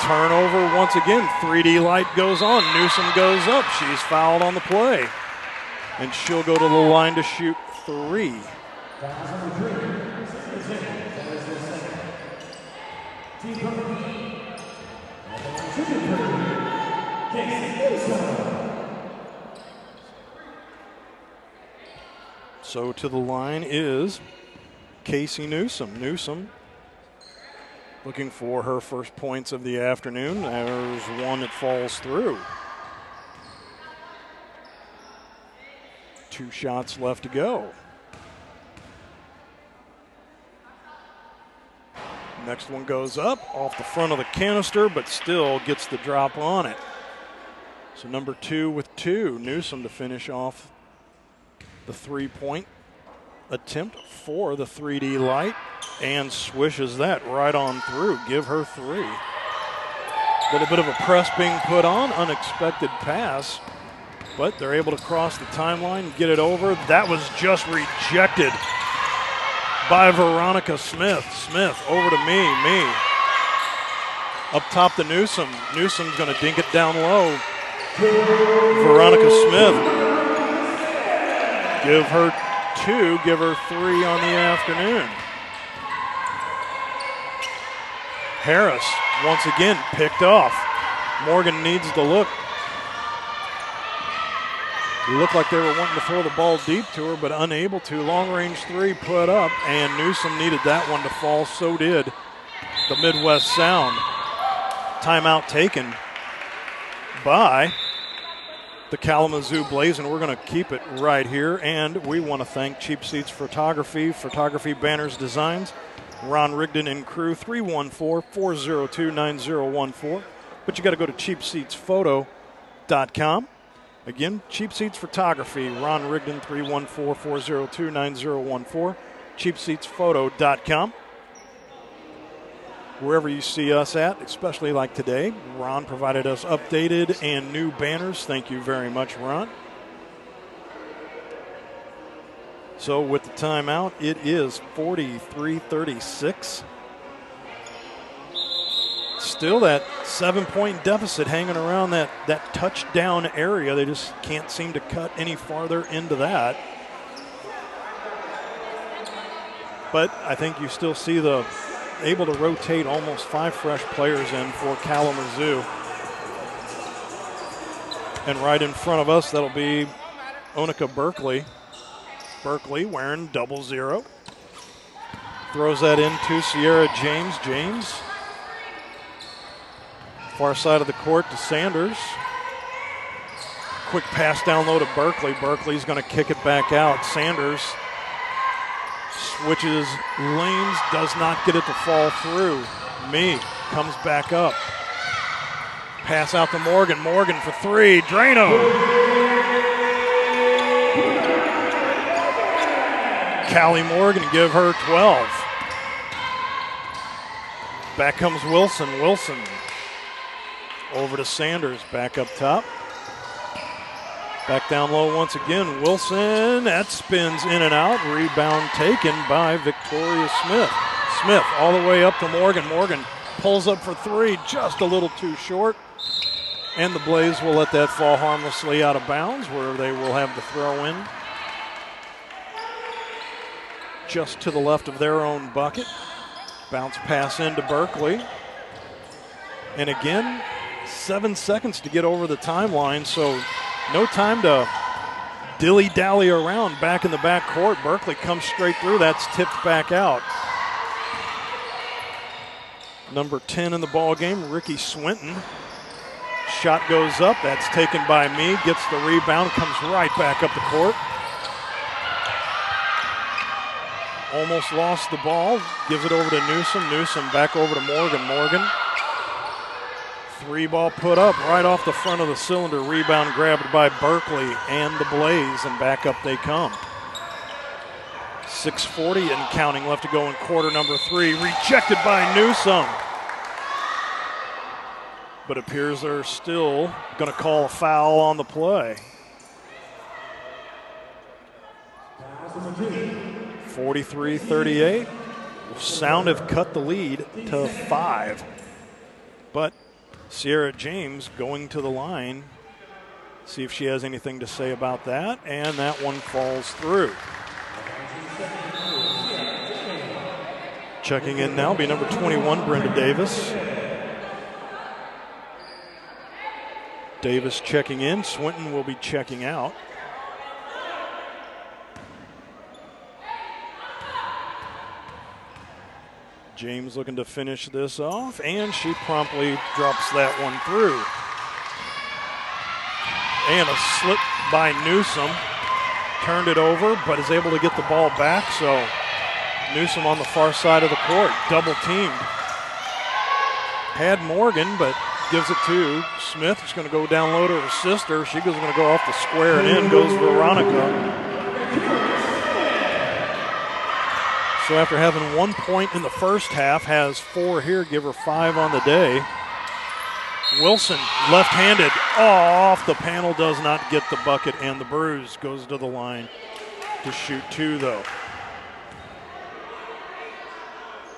Turnover once again. 3D light goes on. Newsom goes up. She's fouled on the play. And she'll go to the line to shoot 3. So to the line is Casey Newsom. Newsom looking for her first points of the afternoon. There's one that falls through. 2 shots left to go. Next one goes up off the front of the canister, but still gets the drop on it. So number 2 with 2. Newsom to finish off the 3-point attempt for the 3D light, and swishes that right on through. Give her 3. Little bit of a press being put on, unexpected pass, but they're able to cross the timeline and get it over. That was just rejected by Veronica Smith. Smith over to me. Up top to Newsom. Newsom's going to dink it down low. Veronica Smith. Give her 2, give her 3 on the afternoon. Harris, once again, picked off. Morgan needs to look. It looked like they were wanting to throw the ball deep to her, but unable to. Long range 3 put up, and Newsom needed that one to fall. So did the Midwest Sound. Timeout taken by the Kalamazoo Blaze, and we're going to keep it right here. And we want to thank Cheap Seats Photography Banners Designs, Ron Rigdon and crew, 314-402-9014. But you got to go to cheapseatsphoto.com. Again, Cheap Seats Photography, Ron Rigdon, 314-402-9014, cheapseatsphoto.com. Wherever you see us at, especially like today, Ron provided us updated and new banners. Thank you very much, Ron. So with the timeout, it is 43-36. Still that 7-point deficit hanging around that touchdown area. They just can't seem to cut any farther into that. But I think you still see the able to rotate almost 5 fresh players in for Kalamazoo. And right in front of us, that'll be Onika Berkeley. Berkeley wearing 00. Throws that into Sierra James. James. Far side of the court to Sanders. Quick pass down low to Berkeley. Berkeley's going to kick it back out. Sanders switches lanes, does not get it to fall through. Comes back up. Pass out to Morgan. Morgan for 3. Drano. Callie Morgan, give her 12. Back comes Wilson. Wilson over to Sanders, back up top. Back down low once again. Wilson, that spins in and out. Rebound taken by Victoria Smith. Smith all the way up to Morgan. Morgan pulls up for 3, just a little too short. And the Blaze will let that fall harmlessly out of bounds, where they will have the throw in just to the left of their own bucket. Bounce pass into Berkeley. And again, 7 seconds to get over the timeline, so no time to dilly-dally around back in the back court. Berkeley comes straight through. That's tipped back out. Number 10 in the ball game, Ricky Swinton. Shot goes up. That's taken by me. Gets the rebound. Comes right back up the court. Almost lost the ball. Gives it over to Newsom. Newsom back over to Morgan. Morgan. 3 ball put up right off the front of the cylinder. Rebound grabbed by Berkeley and the Blaze, and back up they come. 6:40 and counting left to go in quarter number 3. Rejected by Newsom. But appears they're still going to call a foul on the play. 43-38. Sound have cut the lead to 5. But Sierra James going to the line. See if she has anything to say about that. And that one falls through. Checking in now be number 21, Brenda Davis. Davis checking in. Swinton will be checking out. James looking to finish this off, and she promptly drops that one through. And a slip by Newsom. Turned it over, but is able to get the ball back, so Newsom on the far side of the court, double teamed. Had Morgan, but gives it to Smith. She's going to go down low to her sister. She's going to go off the square, and in goes Veronica. So after having 1 point in the first half, has 4 here, give her 5 on the day. Wilson, left-handed. off. The panel does not get the bucket, and the Brews goes to the line to shoot 2, though.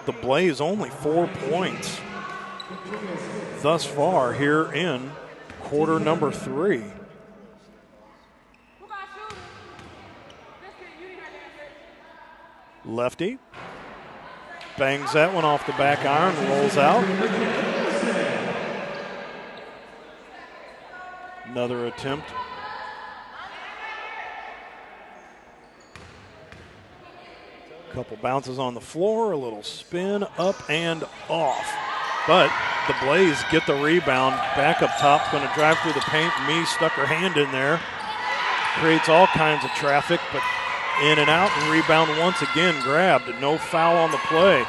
The Blaze only 4 points thus far here in quarter number 3. Lefty bangs that one off the back iron, rolls out. Another attempt. Couple bounces on the floor, a little spin, up and off. But the Blaze get the rebound. Back up top, going to drive through the paint. Mee stuck her hand in there. Creates all kinds of traffic, but in and out, and rebound once again grabbed. No foul on the play.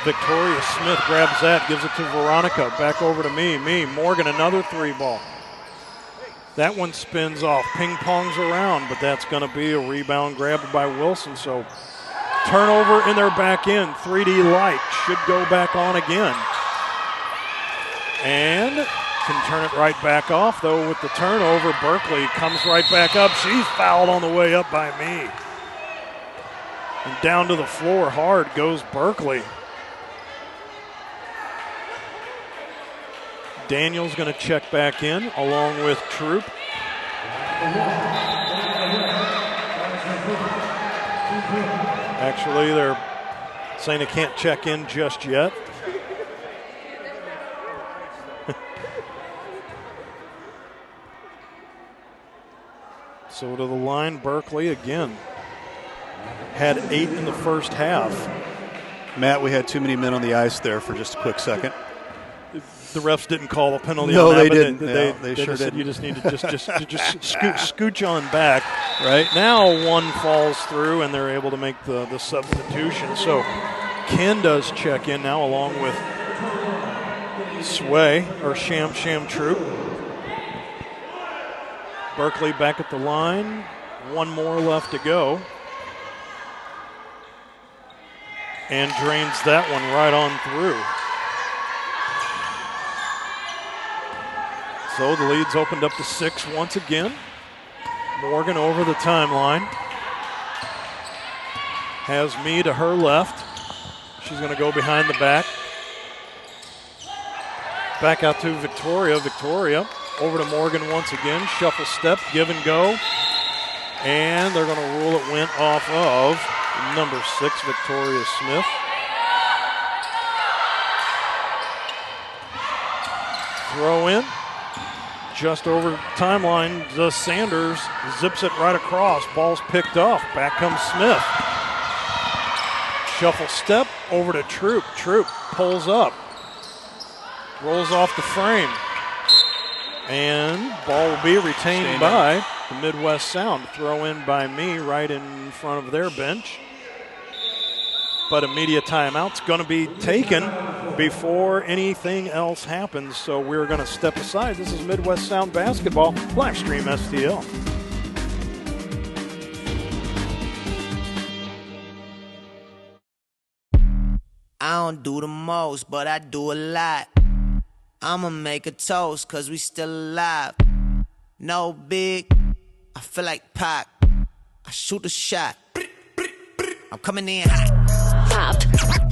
Victoria Smith grabs that, gives it to Veronica. Back over to Mee. Mee, Morgan, another 3-ball. That one spins off, ping-pongs around, but that's going to be a rebound grabbed by Wilson. So turnover in their back end. 3D Light should go back on again. And can turn it right back off, though, with the turnover. Berkeley comes right back up. She's fouled on the way up by Mee. And down to the floor hard goes Berkeley. Daniel's going to check back in along with Troop. Actually, they're saying they can't check in just yet. So to the line, Berkeley again. Had 8 in the first half. Matt, we had too many men on the ice there for just a quick second. The refs didn't call a penalty no, on that. They didn't. They sure said didn't. you just need to just scooch on back. Right now, one falls through, and they're able to make the substitution. So Ken does check in now, along with Sham Troop. Berkeley back at the line. One more left to go. And drains that one right on through. So the lead's opened up to 6 once again. Morgan over the timeline. Has Mee to her left. She's going to go behind the back. Back out to Victoria. Victoria over to Morgan once again. Shuffle step, give and go. And they're going to rule it went off of number 6, Victoria Smith. Throw in. Just over timeline, Sanders zips it right across. Ball's picked off. Back comes Smith. Shuffle step over to Troop. Troop pulls up. Rolls off the frame. And ball will be retained by the Midwest Sound. Throw in by Mee right in front of their bench. But a media timeout's going to be taken before anything else happens. So we're going to step aside. This is Midwest Sound Basketball, live stream STL. I don't do the most, but I do a lot. I'ma make a toast, cause we still alive. No big, I feel like Pac. I shoot a shot. I'm coming in hot. Pop,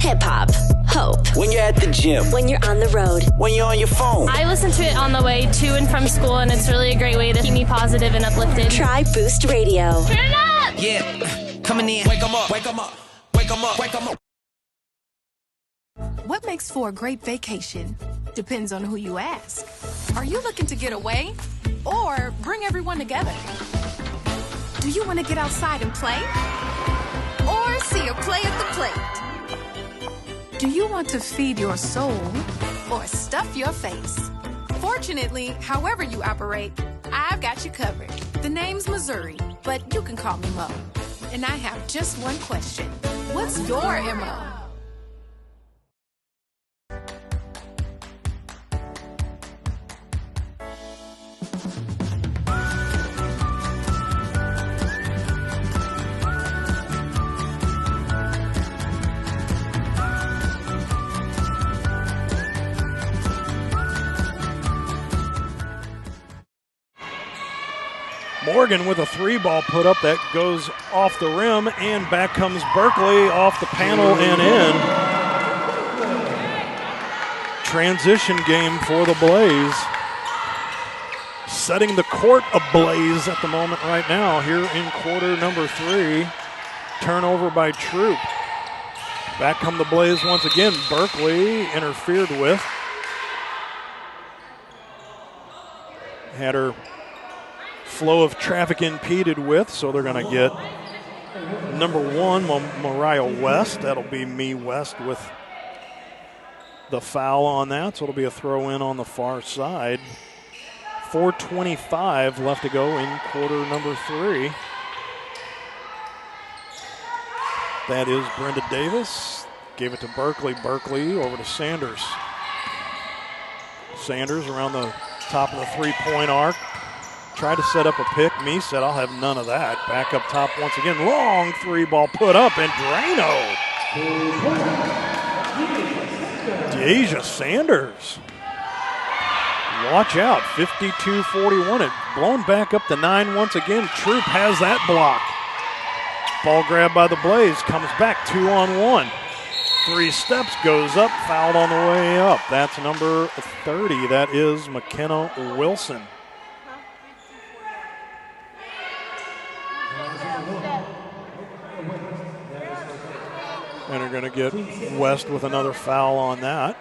hip hop, hope. When you're at the gym. When you're on the road. When you're on your phone. I listen to it on the way to and from school, and it's really a great way to keep me positive and uplifted. Try Boost Radio. Turn it up! Yeah, coming in. Wake 'em up, wake 'em up, wake 'em up, wake 'em up. What makes for a great vacation depends on who you ask. Are you looking to get away or bring everyone together? Do you want to get outside and play? Or see a play at the plate? Do you want to feed your soul or stuff your face? Fortunately, however you operate, I've got you covered. The name's Missouri, but you can call me Mo. And I have just one question. What's your MO? Morgan with a 3-ball put up that goes off the rim, and back comes Berkeley off the panel and in. Transition game for the Blaze. Setting the court ablaze at the moment right now here in quarter number 3. Turnover by Troop. Back come the Blaze once again. Berkeley interfered with. Had her flow of traffic impeded with, so they're going to get number 1, Mariah West. That'll be me West with the foul on that, so it'll be a throw in on the far side. 4:25 left to go in quarter number 3. That is Brenda Davis. Gave it to Berkeley. Berkeley over to Sanders. Sanders around the top of the three-point arc. Tried to set up a pick. Me said, I'll have none of that. Back up top once again. Long 3-ball put up, and Drano. Deja Sanders. Watch out. 52-41. It blown back up to 9 once again. Troop has that block. Ball grab by the Blaze. Comes back 2-on-1. 3 steps, goes up, fouled on the way up. That's number 30. That is McKenna Wilson. And they're going to get West with another foul on that.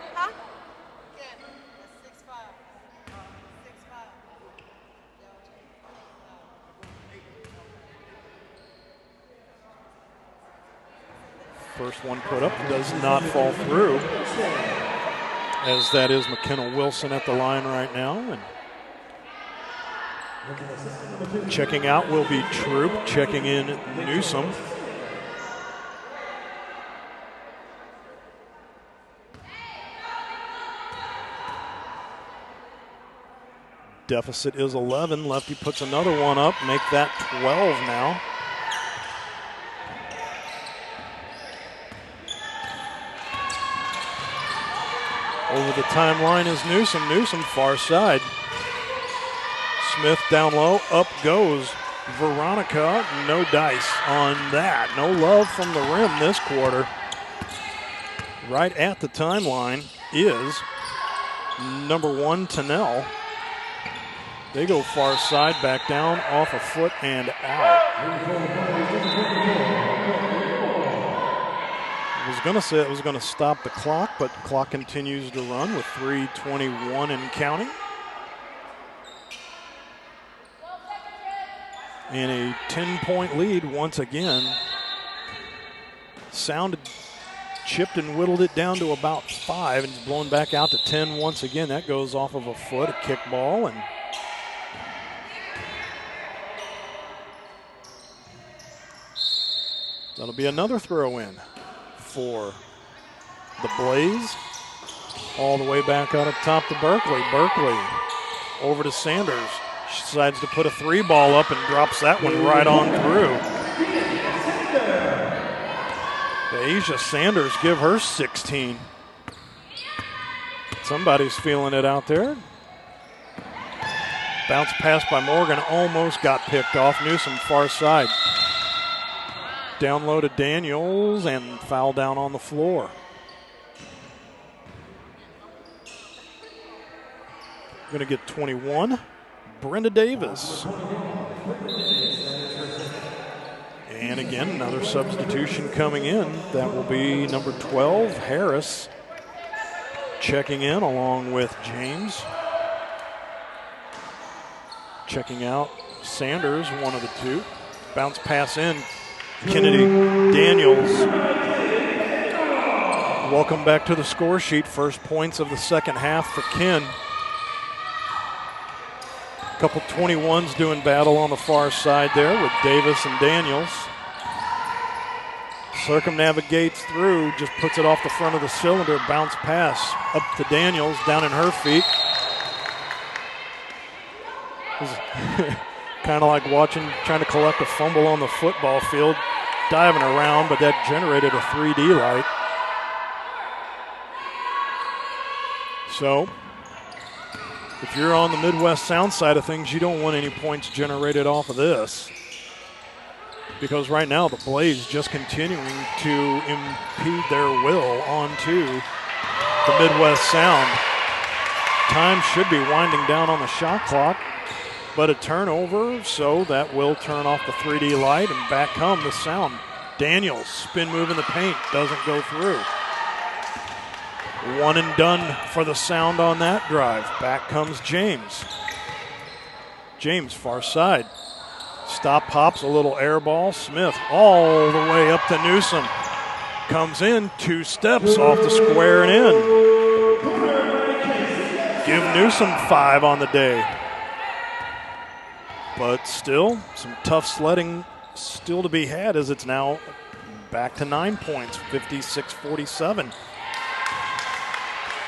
First one put up does not fall through, as that is McKenna Wilson at the line right now. And checking out will be Troop, checking in Newsom. Deficit is 11. Lefty puts another one up, make that 12 now. Over the timeline is Newsom. Newsom far side. Smith down low. Up goes Veronica. No dice on that. No love from the rim this quarter. Right at the timeline is number 1, Tennell. They go far side, back down, off a foot and out. I was going to say it was going to stop the clock, but the clock continues to run with 3:21 and counting. And a 10-point lead once again. Sounded chipped and whittled it down to about 5, and it's blown back out to 10 once again. That goes off of a foot, a kick ball, and that'll be another throw in for the Blaze. All the way back out up top to Berkeley. Berkeley over to Sanders. She decides to put a 3-ball up and drops that one right on through. Asia Sanders, give her 16. Somebody's feeling it out there. Bounce pass by Morgan, almost got picked off. Newsom far side. Down low to Daniels and foul down on the floor. Going to get 21. Brenda Davis. And again, another substitution coming in. That will be number 12, Harris, checking in along with James. Checking out Sanders, one of the two. Bounce pass in. Kennedy Daniels. Welcome back to the score sheet. First points of the second half for Ken. A couple 21s doing battle on the far side there with Davis and Daniels. Circumnavigates through, just puts it off the front of the cylinder. Bounce pass up to Daniels, down in her feet. Kind of like trying to collect a fumble on the football field. Diving around, but that generated a 3D light. So, if you're on the Midwest Sound side of things, you don't want any points generated off of this. Because right now the Blaze just continuing to impede their will onto the Midwest Sound. Time should be winding down on the shot clock, but a turnover, so that will turn off the 3D light, and back come the Sound. Daniels, spin move in the paint, doesn't go through. One and done for the Sound on that drive. Back comes James. James, far side. Stop, pops, a little air ball. Smith all the way up to Newsom. Comes in, 2 steps off the square and in. Give Newsom 5 on the day. But still, some tough sledding still to be had as it's now back to 9 points, 56-47.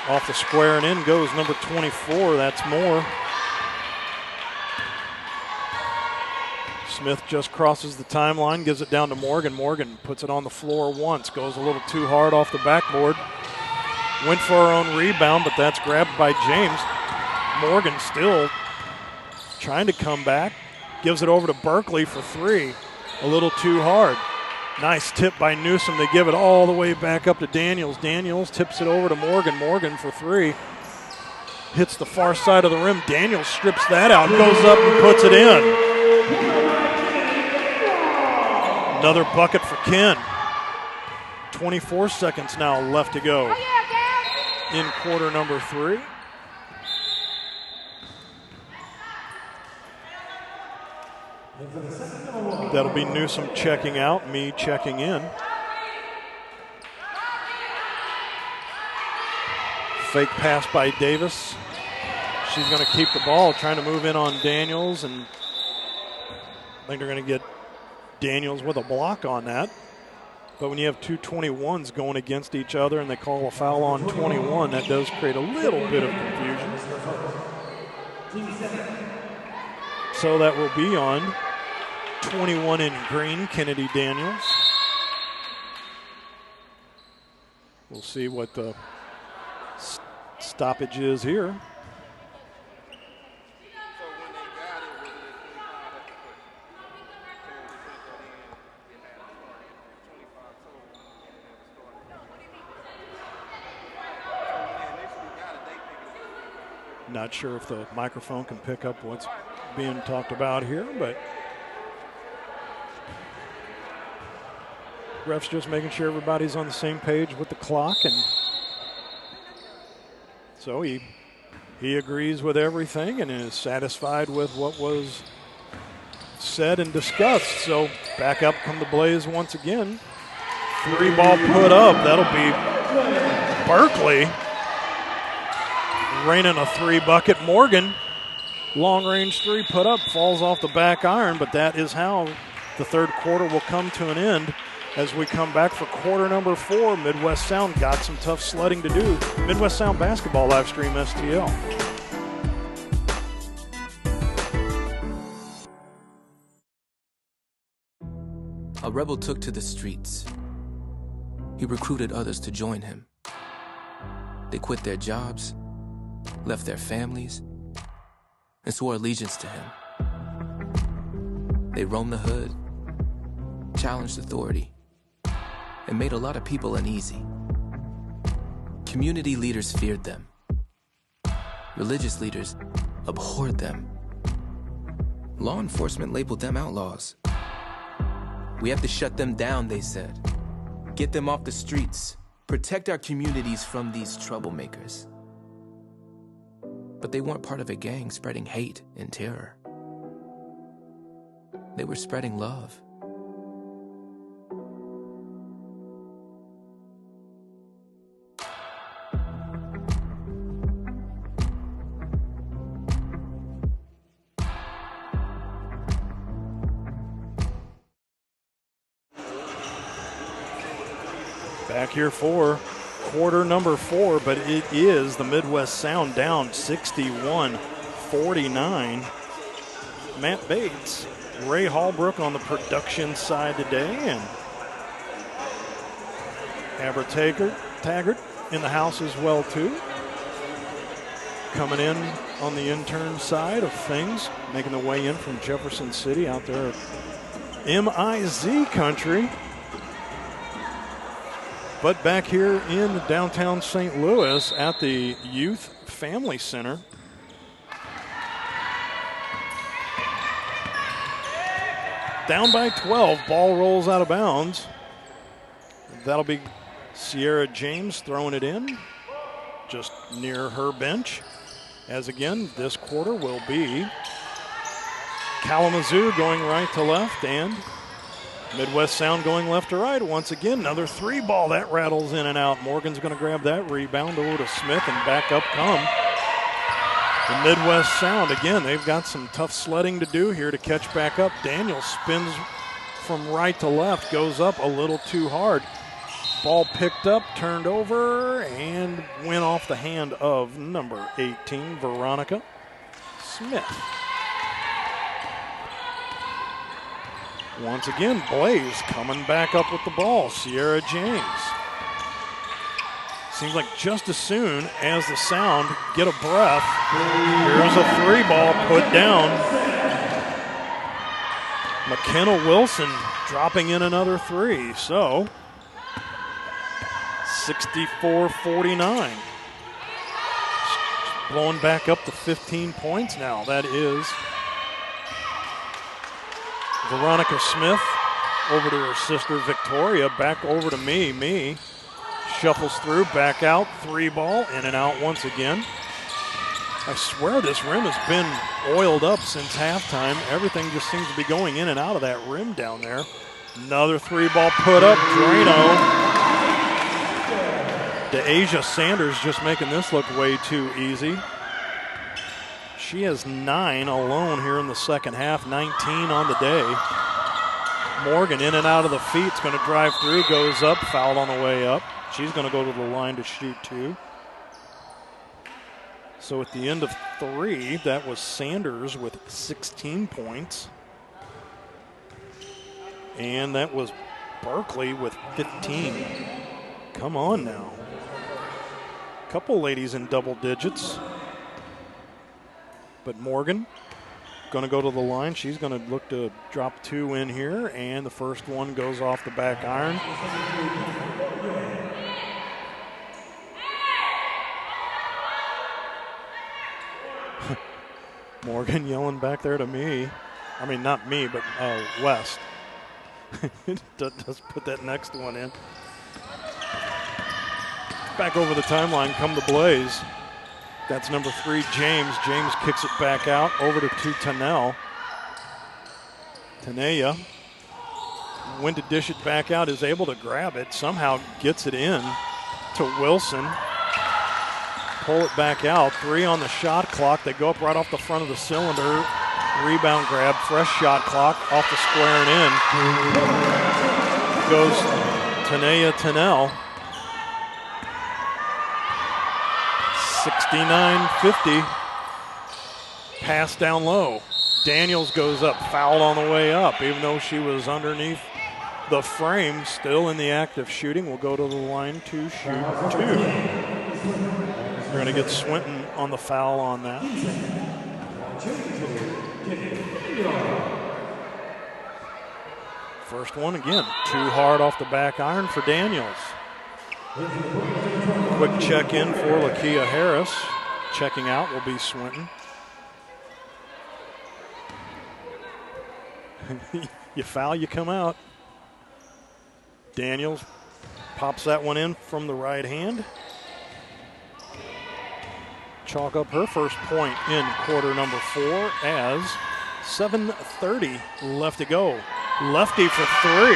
Off the square and in goes number 24, that's Moore. Smith just crosses the timeline, gives it down to Morgan. Morgan puts it on the floor once, goes a little too hard off the backboard. Went for her own rebound, but that's grabbed by James. Morgan still trying to come back. Gives it over to Berkeley for 3. A little too hard. Nice tip by Newsom. They give it all the way back up to Daniels. Daniels tips it over to Morgan. Morgan for 3. Hits the far side of the rim. Daniels strips that out, goes up and puts it in. Another bucket for Ken. 24 seconds now left to go in quarter number 3. That'll be Newsom checking out, me checking in. Fake pass by Davis. She's going to keep the ball, trying to move in on Daniels, and I think they're going to get Daniels with a block on that. But when you have two 21s going against each other and they call a foul on 21, that does create a little bit of confusion. So that will be on 21 in green, Kennedy Daniels. We'll see what the stoppage is here. Not sure if the microphone can pick up what's being talked about here, but ref's just making sure everybody's on the same page with the clock, and so he agrees with everything and is satisfied with what was said and discussed. So back up come the Blaze once again. 3-ball put up. That'll be Berkeley. Raining a 3-bucket. Morgan, long-range 3 put up, falls off the back iron, but that is how the third quarter will come to an end as we come back for quarter number 4. Midwest Sound got some tough sledding to do. Midwest Sound Basketball live stream STL. A rebel took to the streets. He recruited others to join him. They quit their jobs, left their families, and swore allegiance to him. They roamed the hood, challenged authority, and made a lot of people uneasy. Community leaders feared them. Religious leaders abhorred them. Law enforcement labeled them outlaws. We have to shut them down, they said. Get them off the streets. Protect our communities from these troublemakers. But they weren't part of a gang spreading hate and terror. They were spreading love. Back here for quarter number 4, but it is the Midwest Sound down 61-49. Matt Bates, Ray Hallbrook on the production side today, and Amber Taggart in the house as well too. coming in on the intern side of things, making the way in from Jefferson City out there at MIZ country. But back here in downtown St. Louis at the Youth Family Center. Down by 12, ball rolls out of bounds. That'll be Sierra James throwing it in just near her bench. As again, this quarter will be Kalamazoo going right to left and Midwest Sound going left to right. Once again, another 3-ball that rattles in and out. Morgan's going to grab that rebound over to Smith and back up come the Midwest Sound. Again, they've got some tough sledding to do here to catch back up. Daniel spins from right to left, goes up a little too hard. Ball picked up, turned over, and went off the hand of number 18, Veronica Smith. Once again, Blaze coming back up with the ball. Sierra James. Seems like just as soon as the Sound get a breath, here's a 3-ball put down. McKenna Wilson dropping in another 3. So, 64-49. Blowing back up to 15 points now. That is Veronica Smith over to her sister Victoria, back over to me. Me shuffles through, back out, 3-ball, in and out once again. I swear this rim has been oiled up since halftime. Everything just seems to be going in and out of that rim down there. Another 3-ball put up, Drano. DeAsia Sanders just making this look way too easy. She has 9 alone here in the second half, 19 on the day. Morgan in and out of the feet, is going to drive through, goes up, fouled on the way up. She's going to go to the line to shoot 2. So at the end of 3, that was Sanders with 16 points. And that was Berkeley with 15. Come on now. Couple ladies in double digits. But Morgan going to go to the line. She's going to look to drop 2 in here, and the first one goes off the back iron. Morgan yelling back there to me. I mean, not me, but West. Does put that next one in. Back over the timeline come the Blaze. That's number 3, James. James kicks it back out over to Tanel. Tanea went to dish it back out, is able to grab it, somehow gets it in to Wilson. Pull it back out. 3 on the shot clock. They go up right off the front of the cylinder. Rebound grab, fresh shot clock, off the square and in. Goes Tanea Tanel. 69-50. Pass down low. Daniels goes up, fouled on the way up, even though she was underneath the frame, still in the act of shooting. Will go to the line to shoot 2. We're going to get Swinton on the foul on that. First one again, too hard off the back iron for Daniels. Quick check in for Lakia Harris. Checking out will be Swinton. You foul, you come out. Daniels pops that one in from the right hand. Chalk up her first point in quarter number 4 as 7:30 left to go. Lefty for 3.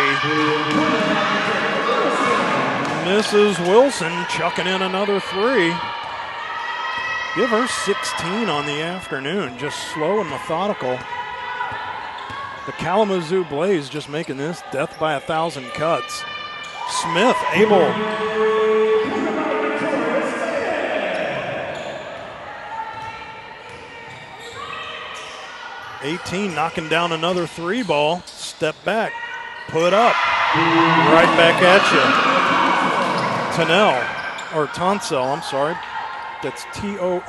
Mrs. Wilson chucking in another 3. Give her 16 on the afternoon, just slow and methodical. The Kalamazoo Blaze just making this death by 1,000 cuts. Smith able. 18 knocking down another 3-ball. Step back, put up, right back at you. Tonsell, I'm sorry. That's Tonnessell.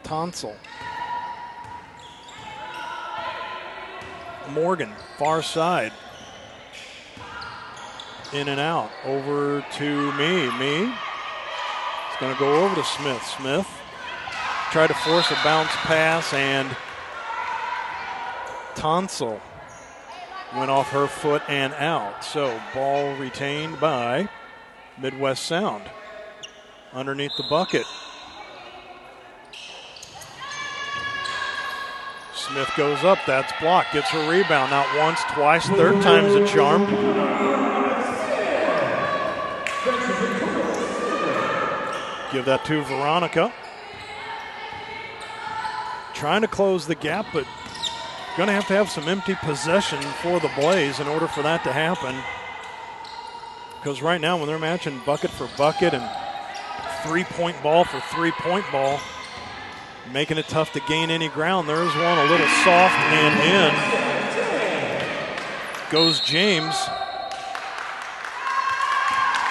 Tonsil. Morgan, far side. In and out. Over to me. It's going to go over to Smith. Smith tried to force a bounce pass, and Tonsil went off her foot and out. So ball retained by Midwest Sound. Underneath the bucket. Smith goes up. That's blocked. Gets her rebound. Not once, twice, third time's a charm. Give that to Veronica. Trying to close the gap, but going to have some empty possession for the Blaze in order for that to happen. Because right now when they're matching bucket for bucket and three-point ball for three-point ball, making it tough to gain any ground. There's one a little soft and in. Goes James.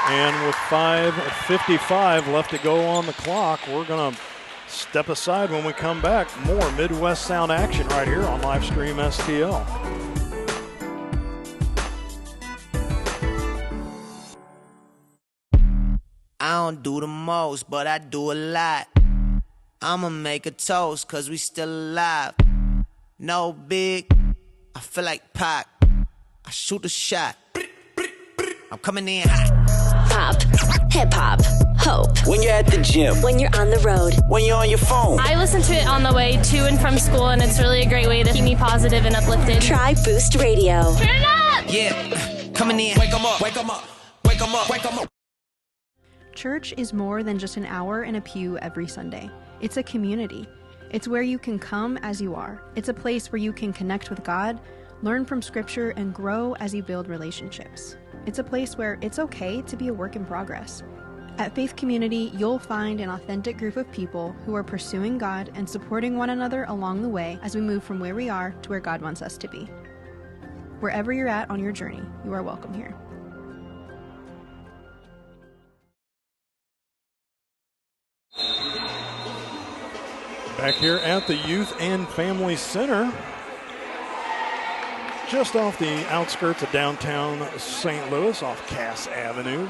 And with 5:55 left to go on the clock, we're going to step aside when we come back. More Midwest Sound action right here on Livestream STL. I don't do the most, but I do a lot. I'ma make a toast, cause we still alive. No big, I feel like Pac. I shoot a shot. I'm coming in hot. Pop, hip hop, hope. When you're at the gym. When you're on the road. When you're on your phone. I listen to it on the way to and from school, and it's really a great way to keep me positive and uplifted. Try Boost Radio. Turn it up! Yeah, coming in. Wake 'em up, wake 'em up, wake 'em up, wake 'em up. Church is more than just an hour in a pew every Sunday. It's a community. It's where you can come as you are. It's a place where you can connect with God, learn from Scripture, and grow as you build relationships. It's a place where it's okay to be a work in progress. At Faith Community, you'll find an authentic group of people who are pursuing God and supporting one another along the way as we move from where we are to where God wants us to be. Wherever you're at on your journey, you are welcome here. Back here at the Youth and Family Center, just off the outskirts of downtown St. Louis, off Cass Avenue.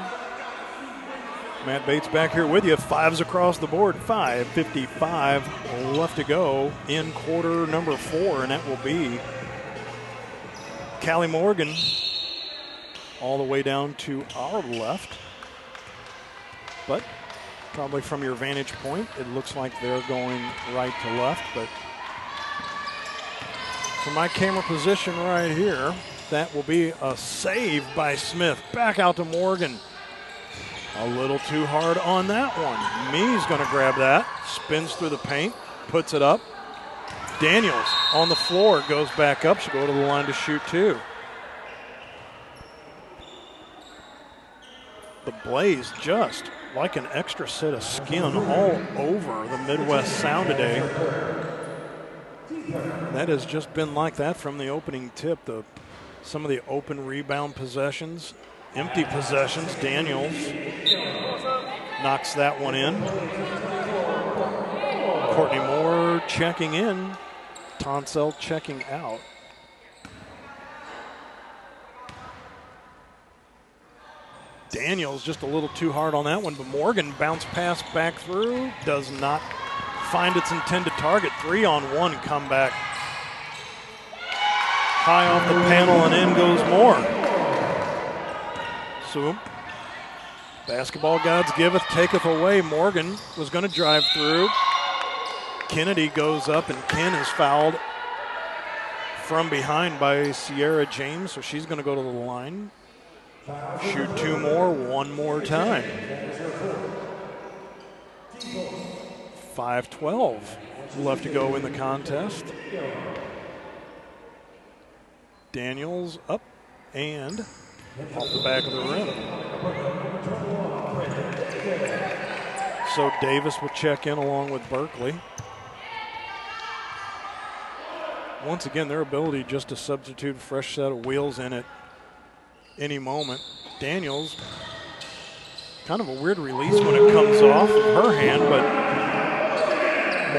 Matt Bates back here with you. Fives across the board. 5:55 left to go in quarter number 4, and that will be Callie Morgan all the way down to our left. But probably from your vantage point, it looks like they're going right to left. But from my camera position right here, that will be a save by Smith. Back out to Morgan. A little too hard on that one. Mee's going to grab that. Spins through the paint. Puts it up. Daniels on the floor. Goes back up. She'll go to the line to shoot 2. The Blaze just like an extra set of skin all over the Midwest Sound today. That has just been like that from the opening tip. Some of the open rebound possessions. Empty possessions. Daniels knocks that one in. Courtney Moore checking in. Tonsil checking out. Daniels just a little too hard on that one, but Morgan bounce pass back through. Does not find its intended target. 3-on-1 comeback. High off the panel and in goes Moore. So, basketball gods giveth, taketh away. Morgan was going to drive through. Kennedy goes up, and Ken is fouled from behind by Sierra James, so she's going to go to the line. Shoot 2 more, 1 more time. 5:12 left to go in the contest. Daniels up and off the back of the rim. So Davis will check in along with Berkeley. Once again, their ability just to substitute a fresh set of wheels in at any moment. Daniels Kind of a weird release when it comes off of her hand, but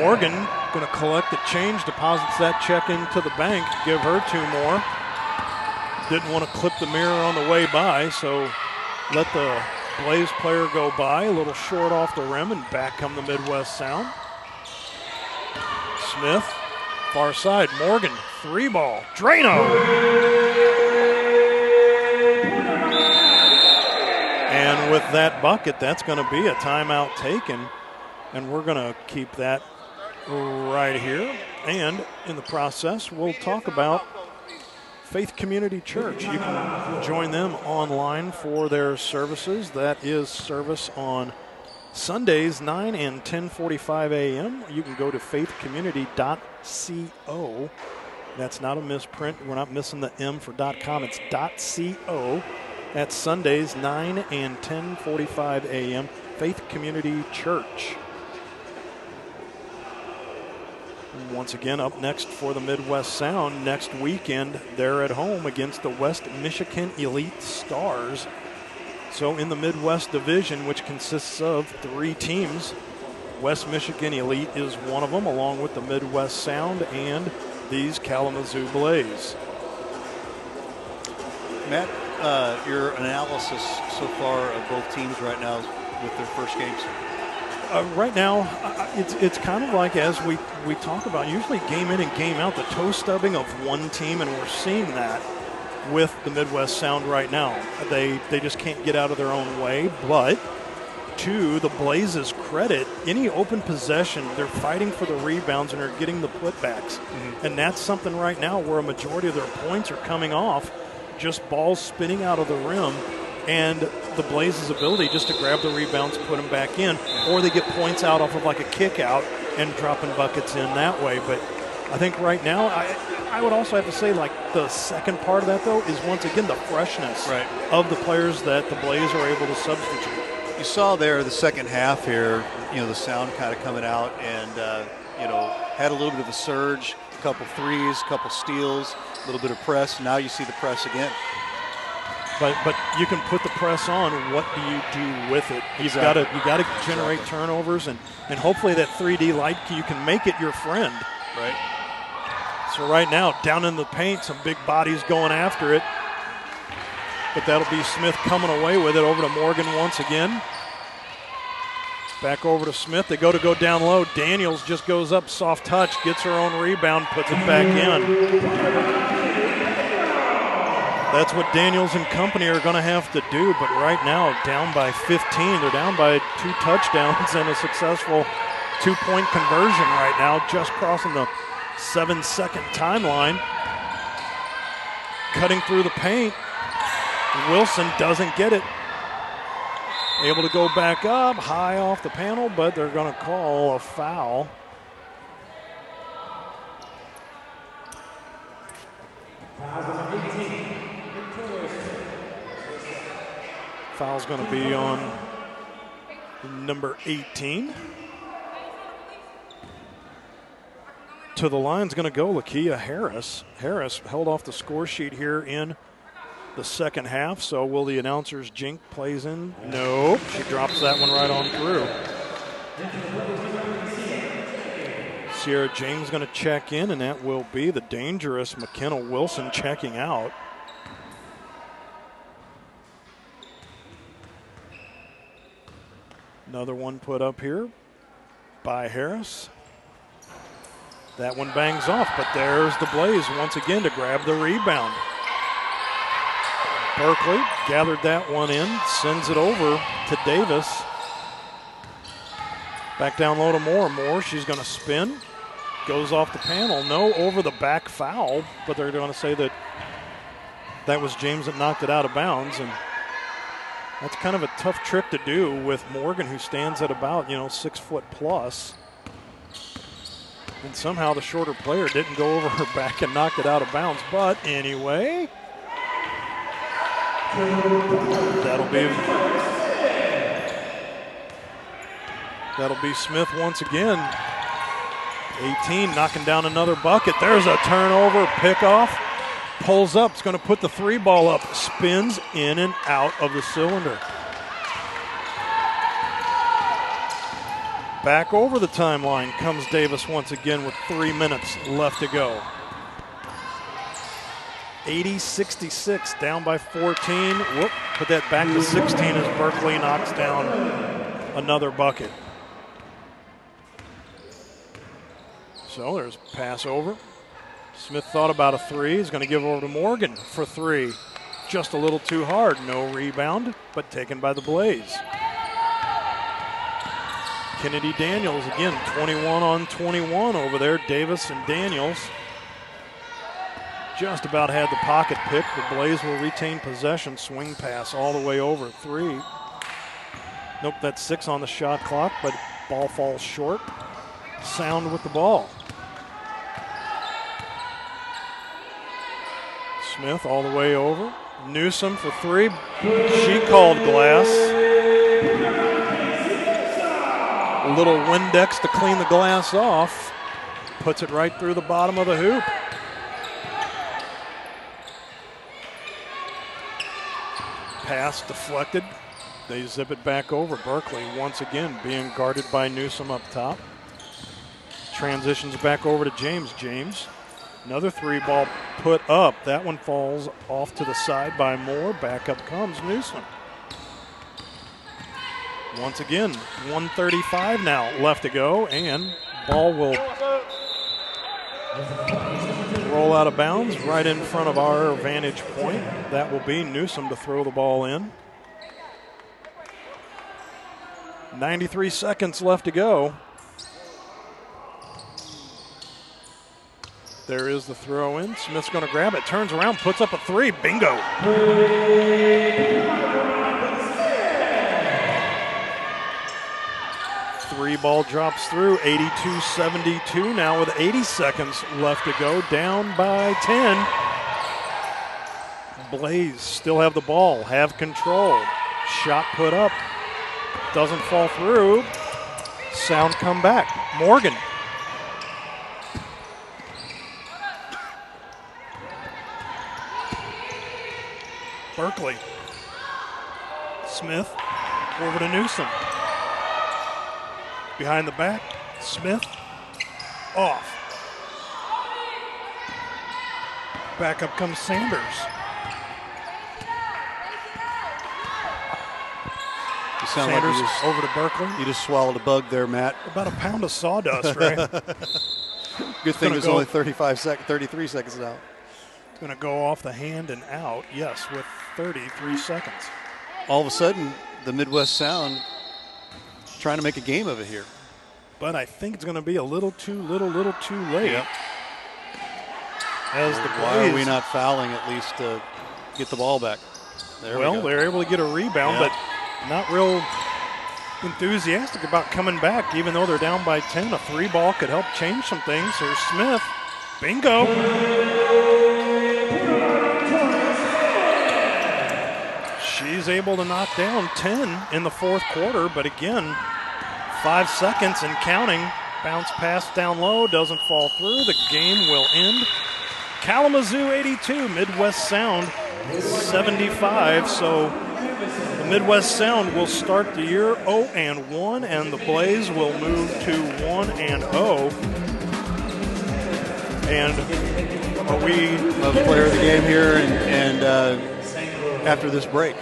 Morgan going to collect the change, deposits that check into the bank, give her 2 more. Didn't want to clip the mirror on the way by, so let the Blaze player go by, a little short off the rim, and back come the Midwest Sound. Smith, far side, Morgan, 3-ball, Drano. And with that bucket, that's going to be a timeout taken, and we're going to keep that right here. And in the process, we'll talk about Faith Community Church. You can join them online for their services. That is service on Sundays, 9 and 10:45 a.m. You can go to faithcommunity.co. That's not a misprint. We're not missing the M for .com. It's .co. That's Sundays, 9 and 10:45 a.m. Faith Community Church. And once again, up next for the Midwest Sound next weekend, they're at home against the West Michigan Elite Stars. So in the Midwest Division, which consists of 3 teams, West Michigan Elite is one of them, along with the Midwest Sound and these Kalamazoo Blaze. Matt, your analysis so far of both teams right now with their first games? Right now, it's kind of like, as we talk about, usually game in and game out, the toe stubbing of one team, and we're seeing that with the Midwest Sound right now. They just can't get out of their own way, but to the Blazes' credit, any open possession, they're fighting for the rebounds and are getting the putbacks. Mm-hmm. And that's something right now where a majority of their points are coming off just balls spinning out of the rim, and the Blazes' ability just to grab the rebounds, put them back in, or they get points out off of like a kick out and dropping buckets in that way. But I think right now, I would also have to say, like, the second part of that, though, is once again the freshness of the players that the Blaze are able to substitute. You saw there the second half here, the Sound kind of coming out and, had a little bit of a surge, a couple threes, a couple steals, a little bit of press. Now you see the press again. But you can put the press on. What do you do with it? You got to generate turnovers, and hopefully that 3D light, you can make it your friend. Right. So right now, down in the paint, some big bodies going after it. But that'll be Smith coming away with it over to Morgan once again. Back over to Smith. They go down low. Daniels just goes up, soft touch, gets her own rebound, puts it back in. That's what Daniels and company are going to have to do. But right now, down by 15. They're down by 2 touchdowns and a successful 2-point conversion right now, just crossing the 7-second timeline. Cutting through the paint. Wilson doesn't get it. Able to go back up, high off the panel, but they're going to call a foul. Foul's going to be on number 18. To the line's going to go Lakia Harris. Harris held off the score sheet here in the second half, so will the announcers jink plays in? Nope, she drops that one right on through. Sierra James going to check in, and that will be the dangerous McKenna Wilson checking out. Another one put up here by Harris. That one bangs off, but there's the Blaze once again to grab the rebound. Berkeley gathered that one in, sends it over to Davis. Back down low to Moore. Moore, she's going to spin. Goes off the panel. No over the back foul, but they're going to say that was James that knocked it out of bounds. And that's kind of a tough trick to do with Morgan, who stands at about, 6 foot plus. And somehow the shorter player didn't go over her back and knocked it out of bounds. But anyway, that'll be Smith once again. 18 knocking down another bucket. There's a turnover, pickoff, pulls up. It's going to put the 3-ball up, spins in and out of the cylinder. Back over the timeline comes Davis once again with 3 minutes left to go. 80-66, down by 14. Whoop, put that back to 16 as Berkeley knocks down another bucket. So there's a pass over. Smith thought about a three. He's going to give over to Morgan for three. Just a little too hard. No rebound, but taken by the Blaze. Kennedy Daniels again, 21 on 21 over there. Davis and Daniels just about had the pocket pick. The Blaze will retain possession. Swing pass all the way over. Three. Nope, that's 6 on the shot clock, but ball falls short. Sound with the ball. Smith all the way over. Newsom for three. She called glass. A little Windex to clean the glass off. Puts it right through the bottom of the hoop. Pass deflected. They zip it back over. Berkeley once again being guarded by Newsom up top. Transitions back over to James. James, another three ball put up. That one falls off to the side by Moore. Back up comes Newsom. Once again, 1:35 now left to go, and ball will roll out of bounds right in front of our vantage point. That will be Newsom to throw the ball in. 93 seconds left to go. There is the throw in. Smith's going to grab it, turns around, puts up a three. Bingo. Three ball drops through. 82-72 now with 80 seconds left to go. Down by 10. Blaze still have the ball, have control. Shot put up. Doesn't fall through. Sound come back. Morgan. Berkeley. Smith over to Newsom. Behind the back. Smith off. Back up comes Sanders. You sound Sanders like you just, over to Berkeley. You just swallowed a bug there, Matt. About a pound of sawdust, right? Good thing there's only 33 seconds now. Going to go off the hand and out, yes, with 33 seconds. All of a sudden, the Midwest Sound trying to make a game of it here. But I think it's going to be a little too late. Yep. As the Why are we not fouling at least to get the ball back? They're able to get a rebound, but not real enthusiastic about coming back, even though they're down by 10. A three ball could help change some things. Here's Smith. Bingo. She's able to knock down 10 in the fourth quarter, but again, 5 seconds and counting. Bounce pass down low, doesn't fall through. The game will end. Kalamazoo 82, Midwest Sound 75. So the Midwest Sound will start the year 0-1, and the Blaze will move to 1-0. And are we the player of the game here and after this break?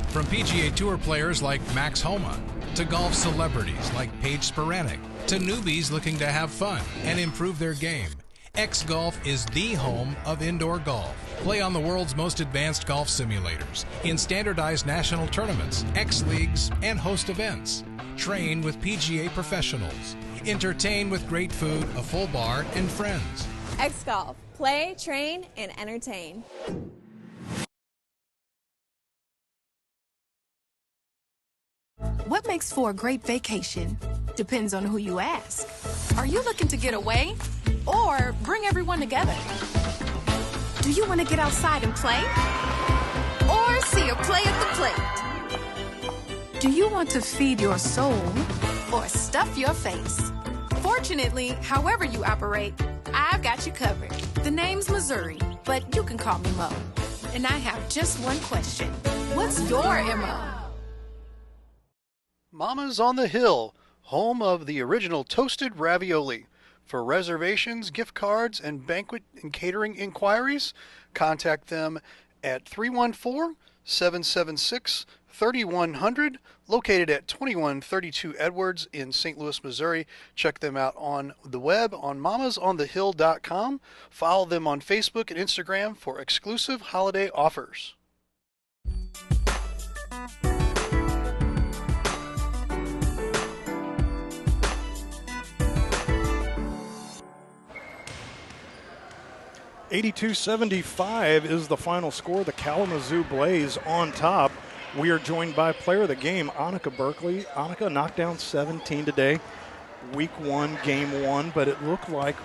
From PGA Tour players like Max Homa, to golf celebrities like Paige Spiranac, to newbies looking to have fun and improve their game, X Golf is the home of indoor golf. Play on the world's most advanced golf simulators, in standardized national tournaments, X Leagues, and host events. Train with PGA professionals. Entertain with great food, a full bar, and friends. X Golf. Play, train, and entertain. What makes for a great vacation depends on who you ask. Are you looking to get away or bring everyone together? Do you want to get outside and play or see a play at the plate? Do you want to feed your soul or stuff your face? Fortunately, however you operate, I've got you covered. The name's Missouri, but you can call me Mo. And I have just one question. What's your MO? Mama's on the Hill, home of the original toasted ravioli. For reservations, gift cards, and banquet and catering inquiries, contact them at 314-776-3100, located at 2132 Edwards in St. Louis, Missouri. Check them out on the web on mamasonthehill.com. Follow them on Facebook and Instagram for exclusive holiday offers. $82-75 is the final score. The Kalamazoo Blaze on top. We are joined by player of the game, Annika Berkeley. Annika knocked down 17 today. Week 1, game 1, but it looked like,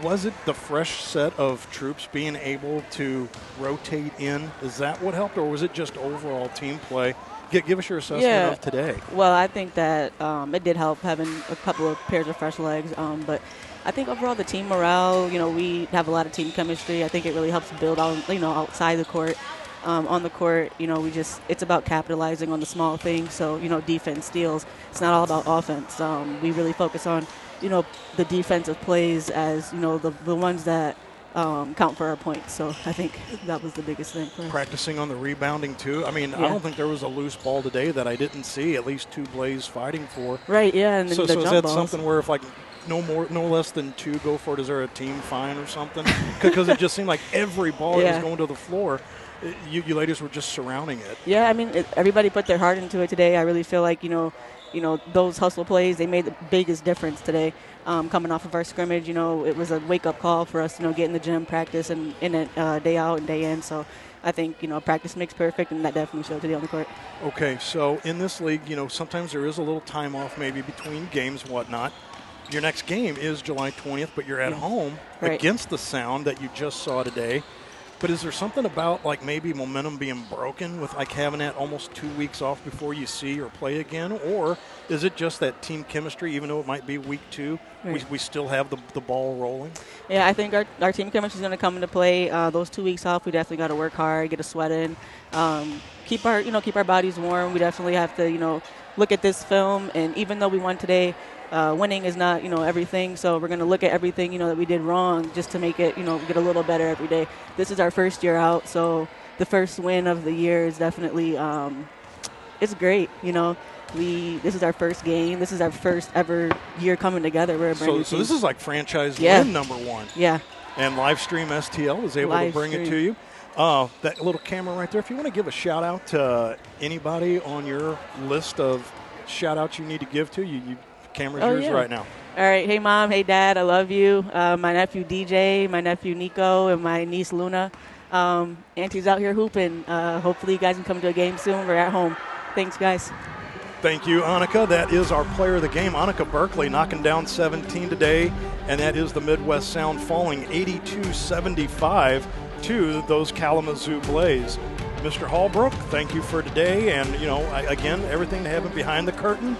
was it the fresh set of troops being able to rotate in? Is that what helped, or was it just overall team play? Give us your assessment of today. Well, I think that it did help having a couple of pairs of fresh legs, but I think overall the team morale, we have a lot of team chemistry. I think it really helps build on, outside the court. On the court, it's about capitalizing on the small things. So, defense, steals. It's not all about offense. We really focus on, the defensive plays as, the ones that count for our points. So I think that was the biggest thing for us. Practicing on the rebounding, too. I mean, I don't think there was a loose ball today that I didn't see at least 2 Blaze fighting for. Right, yeah. And so the is jump that balls. something where if, no less than 2 go for it, is there a team fine or something? Because it just seemed like every ball that was going to the floor, you ladies were just surrounding it. Yeah, I mean, everybody put their heart into it today. I really feel like, those hustle plays, they made the biggest difference today. Coming off of our scrimmage, it was a wake-up call for us, get in the gym, practice, and in it day out and day in. So I think, practice makes perfect, and that definitely showed today on the court. Okay, so in this league, sometimes there is a little time off maybe between games and whatnot. Your next game is July 20th, but you're at home against the Sound that you just saw today. But is there something about, maybe momentum being broken with, having that almost 2 weeks off before you see or play again? Or is it just that team chemistry, even though it might be week 2, we still have the ball rolling? Yeah, I think our team chemistry is going to come into play. Those 2 weeks off, we definitely got to work hard, get a sweat in, keep our bodies warm. We definitely have to, look at this film. And even though we won today, winning is not, everything. So we're going to look at everything, that we did wrong just to make it, get a little better every day. This is our first year out, so the first win of the year is definitely, it's great. This is our first game. This is our first ever year coming together. We're a brand new team. So this is like franchise win number 1. Yeah. And Livestream STL was able to bring it to you. That little camera right there, if you want to give a shout out to anybody on your list of shout outs you need to give to, you camera's yours right now. All right. Hey, Mom. Hey, Dad. I love you. My nephew, DJ, my nephew, Nico, and my niece, Luna. Auntie's out here hooping. Hopefully you guys can come to a game soon. We're at home. Thanks, guys. Thank you, Annika. That is our player of the game, Annika Berkeley, knocking down 17 today, and that is the Midwest Sound falling 82-75 to those Kalamazoo Blaze. Mr. Hallbrook, thank you for today, and, again, everything that happened behind the curtain.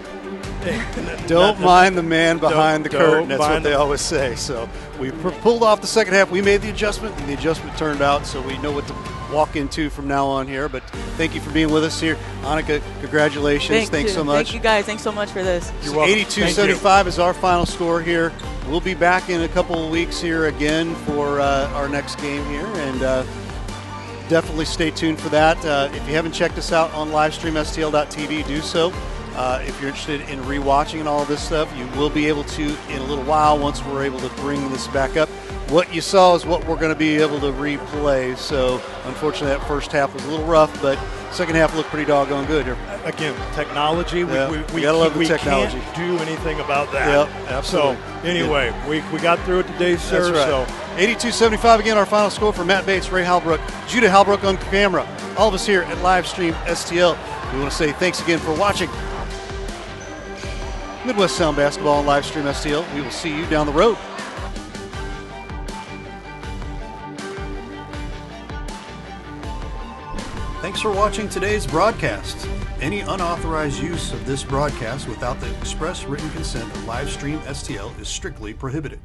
Don't mind the man behind the curtain. That's what they always say. So we pulled off the second half. We made the adjustment, and the adjustment turned out, so we know what to walk into from now on here. But thank you for being with us here. Annika, congratulations. Thanks so much. Thank you, guys. Thanks so much for this. You're welcome. 82-75 is our final score here. We'll be back in a couple of weeks here again for our next game here, and definitely stay tuned for that. If you haven't checked us out on livestreamstl.tv, do so. If you're interested in rewatching and all of this stuff, you will be able to in a little while once we're able to bring this back up. What you saw is what we're going to be able to replay. So, unfortunately, that first half was a little rough, but second half looked pretty doggone good here. Again, technology. We gotta love the technology. We can't do anything about that. Yep, absolutely. So, anyway, we got through it today, sir. That's right. So 82-75 again, our final score for Matt Bates, Ray Halbrook, Judah Halbrook on camera. All of us here at Livestream STL. We want to say thanks again for watching Midwest Sound Basketball on Livestream STL. We will see you down the road. Thanks for watching today's broadcast. Any unauthorized use of this broadcast without the express written consent of Livestream STL is strictly prohibited.